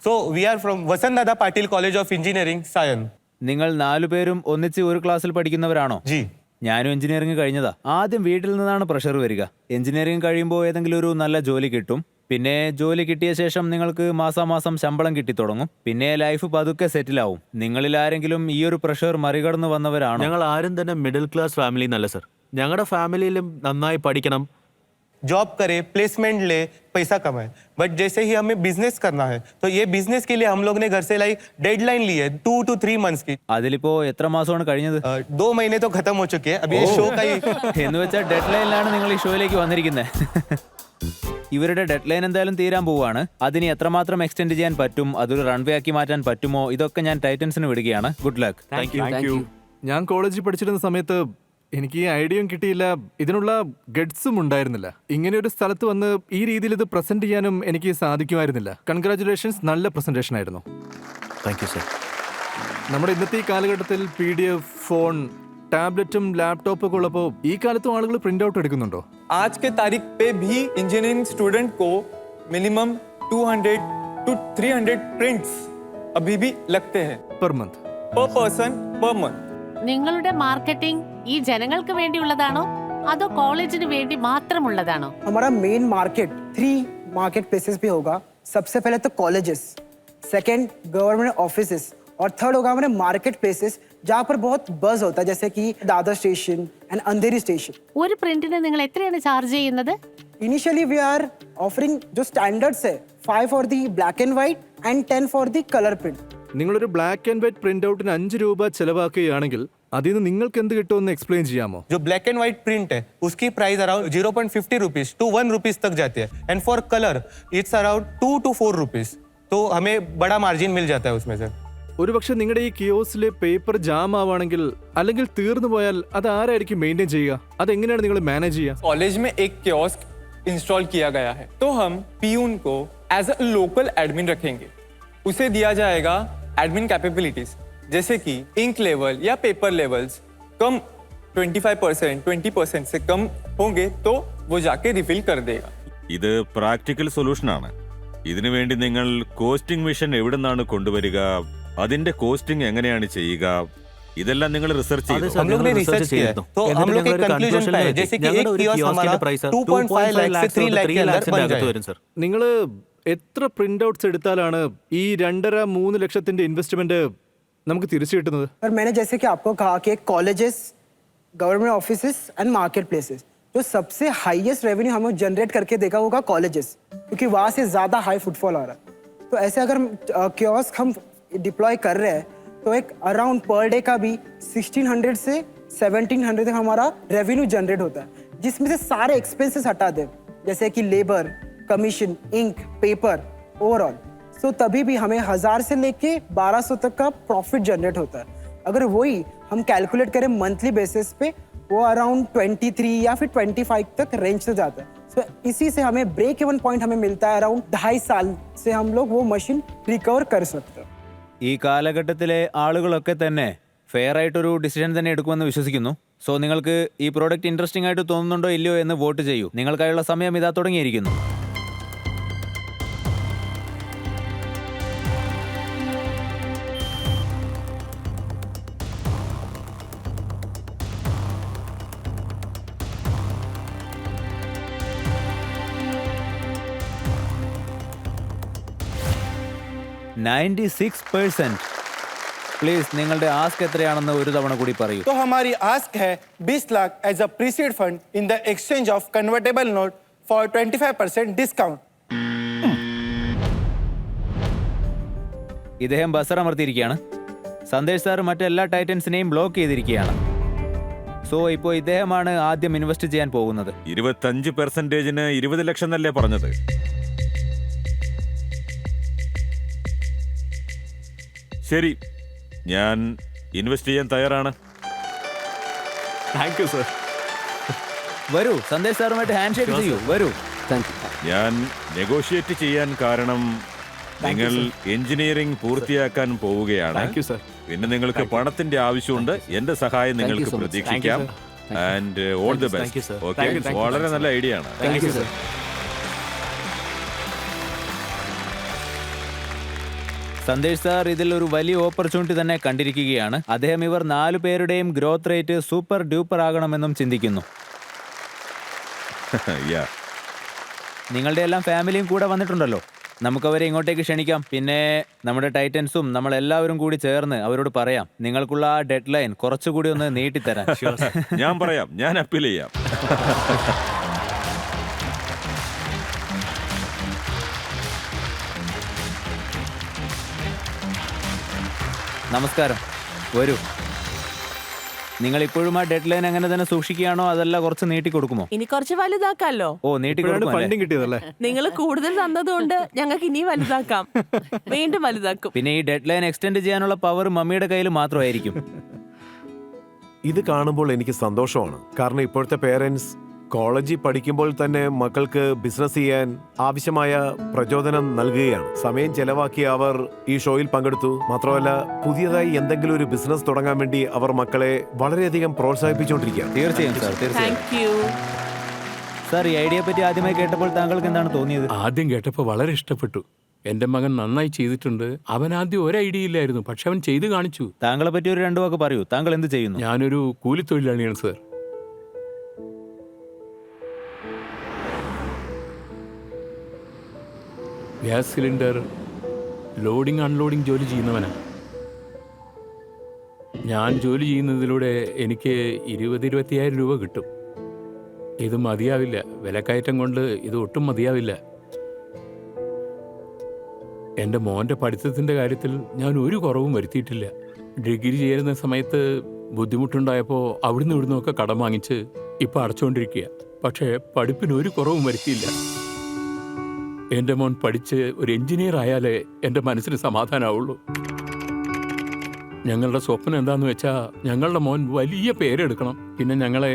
So we are from Vasantdada Patil College of Engineering, Sion. നിങ്ങൾ 4 പേരും ഒന്നിച്ച് ഒരു ക്ലാസ്സിൽ പഠിക്കുന്നവരാണോ? ജി. ഞാനും എഞ്ചിനീയറിംഗ് കഴിഞ്ഞതാ. ആദ്യം വീട്ടിൽ നിന്നാണ് പ്രഷർ വരിക. എഞ്ചിനീയറിംഗ് കഴിയുമ്പോൾ ഏതെങ്കിലും ഒരു നല്ല ജോലി കിട്ടും. പിന്നെ ജോലി കിട്ടിയ ശേഷം നിങ്ങൾക്ക് മാസാമാസം ശമ്പളം കിട്ടി തുടങ്ങും. പിന്നെ ലൈഫ് പതുക്കെ സെറ്റിൽ ആവും. നിങ്ങളിൽ ആരെങ്കിലും ഈ ഒരു പ്രഷർ മറികടന്ന് വന്നവരാണോ? ഞങ്ങൾ ആരും തന്നെ മിഡിൽ ക്ലാസ് ഫാമിലി എന്നല്ല സർ. ഞങ്ങളുടെ ഫാമിലിയിലും നന്നായി പഠിക്കണം, जॉब करे, प्लेसमेंट ले, पैसा कमाए. बट जैसे ही हमें बिजनेस करना है, तो ये बिजनेस के लिए हम लोग ने घर से लाइक डेडलाइन ली है 2 to 3 months की. അതിലിപ്പോ എത്ര മാസമാണ് കഴിഞ്ഞത്? 2 महीने तो खत्म हो चुके हैं. अभी ये शो का ही എന്ന് വെച്ചാൽ ഡെഡ് ലൈനിലാണ് നിങ്ങൾ ഈ ഷോയിലേക്ക് വന്നിരിക്കുന്നത്. ഇവരുടെ ഡെഡ് ലൈൻ എന്തായാലും തീരാൻ പോവുകയാണ്. അതിന് എത്രമാത്രം എക്സ്റ്റെൻഡ് ചെയ്യാൻ പറ്റും, അതൊരു റൺവേ ആക്കി മാറ്റാൻ പറ്റുമോ, ഇതൊക്കെ ഞാൻ ടൈറ്റൻസിന് വിടുകയാണ്. Good luck. Thank U. ഞാൻ കോളേജിൽ പഠിച്ചിരുന്ന സമയത്ത് എനിക്ക് ഈ ഐഡിയയും കിട്ടിയില്ല, ഇതിനുള്ള ഗഡ്സും ഉണ്ടായിരുന്നില്ല. ഇങ്ങനെ ഒരു സ്ഥലത്ത് വന്ന് ഈ രീതിയിൽ ഇത് പ്രസന്റ് ചെയ്യാനും എനിക്ക് സാധിക്കുമായിരുന്നില്ല. കൺഗ്രാറ്റുലേഷൻസ്, നല്ല പ്രസന്റേഷൻ ആയിരുന്നു. Thank you sir. നമ്മുടെ ഇന്നത്തെ ഈ കാലഘട്ടത്തിൽ PDF, ഫോൺ, ടാബ്ലറ്റും ലാപ്ടോപ്പും ഒക്കെ ഉള്ളപ്പോൾ ഈ കാലത്തും ആളുകൾ പ്രിന്റ് ഔട്ട് എടുക്കുന്നുണ്ടോ? आज के तारीख पे भी इंजीनियरिंग स्टूडेंट को मिनिमम 200 to 300 प्रिंट्स अभी भी लगते हैं per month. per person per month. നിങ്ങളുടെ മാർക്കറ്റിംഗ് ഈ ജനങ്ങൾക്ക് വേണ്ടിയുള്ളതാണോ അതോ കോളേജിന് വേണ്ടി മാത്രമുള്ളതാണോ? हमारा मेन मार्केट 3 मार्केट प्लेसेस पे होगा. सबसे पहले तो कॉलेजेस, सेकंड गवर्नमेंट ऑफिसेस और थर्ड होगा हमारे मार्केट प्लेसेस जहाँ पर बहुत बज होता है, जैसे कि Dadar station and Andheri station. ഒരു പ്രിന്റിന് നിങ്ങൾ എത്രയാണ് ചാർജ് ചെയ്യുന്നത്? इनिशियली वी आर ऑफरिंग जो स्टैंडर्ड्स है 5 for the black and white and 10 for the colour print. നിങ്ങളൊരു ബ്ലാക്ക് ആൻഡ് വൈറ്റ് പ്രിന്റ് ഔട്ടിന് 5 രൂപ ചെലവാക്കുകയാണെങ്കിൽ അതിൽ നിന്ന് നിങ്ങൾക്ക് എന്ത് കിട്ടുമെന്ന് എക്സ്പ്ലെയിൻ ചെയ്യാമോ? जो ब्लैक एंड व्हाइट प्रिंट है उसकी price around 0.50 rupees to 1 rupees तक जाती है. And for colour it's around 2 to 4 rupees. तो हमें बड़ा मार्जिन मिल जाता है उसमें से. ഒരുപക്ഷെ നിങ്ങളുടെ ഈ കിയോസിലെ പേപ്പർ ജാം ആവുകയാണെങ്കിൽ അല്ലെങ്കിൽ തീർന്നു പോയാൽ അത് ആരായിരിക്കും മെയിൻറ്റെയിൻ ചെയ്യുക? അതെങ്ങനെയാണ് നിങ്ങൾ മാനേജ് ചെയ്യുക? कॉलेज में एक कियोस्क इंस्टॉल किया गया है, तो हम पीयून को एज अ लोकल एडमिन रखेंगे. उसे दिया जाएगा एडमिन कैपेबिलिटीज, जैसे कि इंक लेवल या पेपर लेवल्स कम 25%, 20% से कम होंगे तो वो जाके रिफिल कर देगा. ഇത് പ്രാക്ടിക്കൽ സൊല്യൂഷനാണ്. ഇതിനു വേണ്ടി നിങ്ങൾ കോസ്റ്റിംഗ് മിഷൻ എവിടെ നിന്നാണ് കൊണ്ടുവരിക, അതിന്റെ കോസ്റ്റിംഗ് എങ്ങനെയാണ് ചെയ്യുക, ഇതെല്ലാം നിങ്ങൾ റിസർച്ച് ചെയ്തു? हम लोग ने रिसर्च किया है, तो हम लोग एक कंक्लूजन पे है, जैसे कि एक कियोस्क हमारा 2.5 लाख से 3 लाख के अंदर बन जाएगा. നിങ്ങൾ എത്ര പ്രിന്റ് ഔട്ട്സ് എടുത്താലാണ് ഈ 2.5-3 ലക്ഷത്തിന്റെ ഇൻവെസ്റ്റ്മെന്റ് നമുക്ക് തിരിച്ചു കിട്ടുന്നത്? और मैंने जैसे कि आपको कहा कि colleges, government offices and market places, जो सबसे हाईएस्ट रेवेन्यू हमें जनरेट करके देगा होगा कॉलेजेस, क्योंकि वहाँ से ज़्यादा हाई फुटफॉल आ रहा है. तो ऐसे अगर कियोस्क हम डिप्लॉय कर रहे हैं तो एक अराउंड पर डे का भी 1600 से 1700 तक हमारा रेवेन्यू जनरेट होता है, जिसमें से सारे एक्सपेंसेस हटा दें, जैसे कि labour, commission, ink, paper, overall. So तभी भी हमें 1000 से लेके 1200 तक का प्रॉफिट जनरेट होता है. अगर वही हम कैलकुलेट करें मंथली बेसिस पे, वो अराउंड 23 या फिर 25 तक रेंज से जाता है. सो इसी से हमें ब्रेक इवन पॉइंट हमें मिलता है. अराउंड 2.5 साल से हम लोग वो मशीन रिकवर कर सकते हैं. ഈ കാലഘട്ടത്തിലെ ആളുകളൊക്കെ തന്നെ ഫെയർ ആയിട്ടൊരു ഡിസിഷൻ തന്നെ എടുക്കുമെന്ന് വിശ്വസിക്കുന്നു. സോ നിങ്ങൾക്ക് ഈ പ്രോഡക്റ്റ് ഇൻട്രസ്റ്റിംഗ് ആയിട്ട് തോന്നുന്നുണ്ടോ ഇല്ലയോ എന്ന് വോട്ട് ചെയ്യൂ. നിങ്ങൾക്കായുള്ള സമയം ഇതാ തുടങ്ങിയിരിക്കുന്നു. പ്ലീസ് നിങ്ങളുടെ ആസ്ക് എത്രയാണെന്ന് ഒരു തവണ കൂടി പറയൂ. तो हमारी आस्क है 20 lakh as a preseed fund in the exchange of convertible note for 25% discount. ഇദ്ദേഹം ബസർ അമർത്തിയിരിക്കുകയാണ്. സന്ദേശ് സാർ മറ്റെല്ലാ ടൈറ്റൻസിനെയും ബ്ലോക്ക് ചെയ്തിരിക്കുകയാണ്. സോ ഇപ്പോൾ ഇദ്ദേഹമാണ് ആദ്യം ഇൻവെസ്റ്റ് ചെയ്യാൻ പോകുന്നത്. 25%-ന് 20 ലക്ഷം എന്നല്ലേ പറഞ്ഞത്? ശരി, ഞാൻ ഇൻവെസ്റ്റ് ചെയ്യാൻ തയ്യാറാണ്. Thank you sir. വരൂ, സന്ദേശ് സാറുമായിട്ട് ഹാൻഡ് ഷേക്ക് ചെയ്യൂ. വരൂ. ഞാൻ നെഗോഷിയേറ്റ് ചെയ്യാൻ കാരണം നിങ്ങൾ എഞ്ചിനീയറിംഗ് പൂർത്തിയാക്കാൻ പോവുകയാണ്. പിന്നെ നിങ്ങൾക്ക് പണത്തിന്റെ ആവശ്യമുണ്ട്. എന്റെ സഹായം നിങ്ങൾക്ക് പ്രതീക്ഷിക്കാം. And all the best. Okay, വളരെ നല്ല ഐഡിയ ആണ്. സന്ദേശ് സാർ ഇതിൽ ഒരു വലിയ ഓപ്പർച്യൂണിറ്റി തന്നെ കണ്ടിരിക്കുകയാണ്. അദ്ദേഹം ഇവർ 4 പേരുടെയും ഗ്രോത്ത് റേറ്റ് സൂപ്പർ ഡ്യൂപ്പർ ആകണമെന്നും ചിന്തിക്കുന്നു. നിങ്ങളുടെ എല്ലാം ഫാമിലിയും കൂടെ വന്നിട്ടുണ്ടല്ലോ. നമുക്കവരെ ഇങ്ങോട്ടേക്ക് ക്ഷണിക്കാം. പിന്നെ നമ്മുടെ ടൈറ്റൻസും നമ്മളെല്ലാവരും കൂടി ചേർന്ന് അവരോട് പറയാം നിങ്ങൾക്കുള്ള ആ ഡെഡ് ലൈൻ കുറച്ചുകൂടി ഒന്ന് നീട്ടിത്തരാൻ. ഞാൻ പറയാം, ഞാൻ അപ്പീൽ ചെയ്യാം. നമസ്കാരം, വരൂ. നിങ്ങൾ ഇപ്പോഴും ആ ഡെഡ് ലൈൻ അങ്ങനെ തന്നെ സൂക്ഷിക്കുകയാണോ അതല്ല കുറച്ച് നീട്ടി കൊടുക്കുമോ? ഇനി കുറച്ച് വലുതാക്കാലോ? ഓ, നീട്ടി ഫണ്ടിങ് കിട്ടിയതല്ലേ? നിങ്ങൾ കൂടുതൽ തന്നതുകൊണ്ട് ഞങ്ങൾക്ക് ഇനി വലുതാക്കാം. വീണ്ടും വലുതാക്കും. പിന്നെ ഈ ഡെഡ് ലൈൻ എക്സ്റ്റെൻഡ് ചെയ്യാനുള്ള പവർ മമ്മിയുടെ കയ്യിൽ മാത്രമായിരിക്കും. ഇത് കാണുമ്പോൾ എനിക്ക് സന്തോഷമാണ്. കാരണം ഇപ്പോഴത്തെ പേരൻസ് കോളേജിൽ പഠിക്കുമ്പോൾ തന്നെ മക്കൾക്ക് ബിസിനസ് ചെയ്യാൻ ആവശ്യമായ പ്രചോദനം നൽകുകയാണ്. സമയം ചെലവാക്കി അവർ ഈ ഷോയിൽ പങ്കെടുത്തു. മാത്രമല്ല പുതിയതായി എന്തെങ്കിലും ഒരു ബിസിനസ് തുടങ്ങാൻ വേണ്ടി അവർ മക്കളെ വളരെയധികം പ്രോത്സാഹിപ്പിച്ചുകൊണ്ടിരിക്കുകയാണ്. തീർച്ചയായും സാർ, തീർച്ചയായും. സാർ, ഈ ഐഡിയയെ പറ്റി ആദ്യമായി കേട്ടപ്പോൾ താങ്കൾക്ക് എന്താണ് തോന്നിയത്? ആദ്യം കേട്ടപ്പോൾ വളരെ ഇഷ്ടപ്പെട്ടു. എന്റെ മകൻ നന്നായി ചെയ്തിട്ടുണ്ട്. അവൻ ആദ്യം ഒരു ഐഡിയ ഇല്ലായിരുന്നു, പക്ഷെ അവൻ ചെയ്തു കാണിച്ചു. താങ്കളെ പറ്റി ഒരു 2 വാക്ക് പറയൂ. താങ്കൾ എന്ത് ചെയ്യുന്നു? ഞാനൊരു കൂലിത്തൊഴിലാളിയാണ് sir. Gas cylinder loading unloading ജോലി ചെയ്യുന്നവനാ. ഞാൻ ജോലി ചെയ്യുന്നതിലൂടെ എനിക്ക് 20-25,000 രൂപ കിട്ടും. ഇത് മതിയാവില്ല. വിലക്കയറ്റം കൊണ്ട് ഇത് ഒട്ടും മതിയാവില്ല. എൻ്റെ മോൻ്റെ പഠിത്തത്തിൻ്റെ കാര്യത്തിൽ ഞാൻ ഒരു കുറവും വരുത്തിയിട്ടില്ല. ഡിഗ്രി ചേരുന്ന സമയത്ത് ബുദ്ധിമുട്ടുണ്ടായപ്പോൾ അവിടുന്ന് ഇവിടുന്നൊക്കെ കടം വാങ്ങിച്ച് ഇപ്പം അടച്ചുകൊണ്ടിരിക്കുക. പക്ഷേ പഠിപ്പിന് ഒരു കുറവും വരുത്തിയില്ല. എൻ്റെ മോൻ പഠിച്ച് ഒരു എഞ്ചിനീയർ ആയാലേ എൻ്റെ മനസ്സിന് സമാധാനമാവുള്ളൂ. ഞങ്ങളുടെ സ്വപ്നം എന്താന്ന് വെച്ചാൽ ഞങ്ങളുടെ മോൻ വലിയ പേരെടുക്കണം. പിന്നെ ഞങ്ങളെ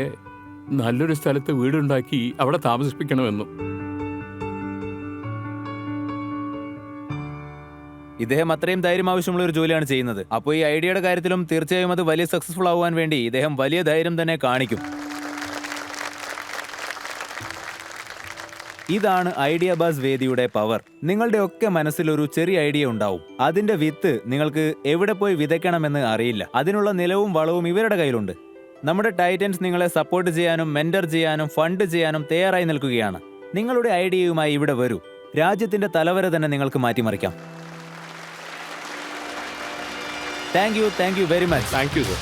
നല്ലൊരു സ്ഥലത്ത് വീടുണ്ടാക്കി അവിടെ താമസിപ്പിക്കണമെന്നും. ഇദ്ദേഹം അത്രയും ധൈര്യം ആവശ്യമുള്ള ഒരു ജോലിയാണ് ചെയ്യുന്നത്. അപ്പോൾ ഈ ഐഡിയയുടെ കാര്യത്തിലും തീർച്ചയായും അത് വലിയ സക്സസ്ഫുൾ ആവാൻ വേണ്ടി ഇദ്ദേഹം വലിയ ധൈര്യം തന്നെ കാണിക്കും. ഇതാണ് ഐഡിയ ബസ് വേദിയുടെ പവർ. നിങ്ങളുടെ ഒക്കെ മനസ്സിലൊരു ചെറിയ ഐഡിയ ഉണ്ടാവും. അതിന്റെ വിത്ത് നിങ്ങൾക്ക് എവിടെ പോയി വിതയ്ക്കണമെന്ന് അറിയില്ല. അതിനുള്ള നിലവും വളവും ഇവരുടെ കയ്യിലുണ്ട്. നമ്മുടെ ടൈറ്റൻസ് നിങ്ങളെ സപ്പോർട്ട് ചെയ്യാനും മെന്റർ ചെയ്യാനും ഫണ്ട് ചെയ്യാനും തയ്യാറായി നിൽക്കുകയാണ്. നിങ്ങളുടെ ഐഡിയയുമായി ഇവിടെ വരൂ. രാജ്യത്തിന്റെ തലവര തന്നെ നിങ്ങൾക്ക് മാറ്റിമറിക്കാം. Thank you very much. Thank you sir.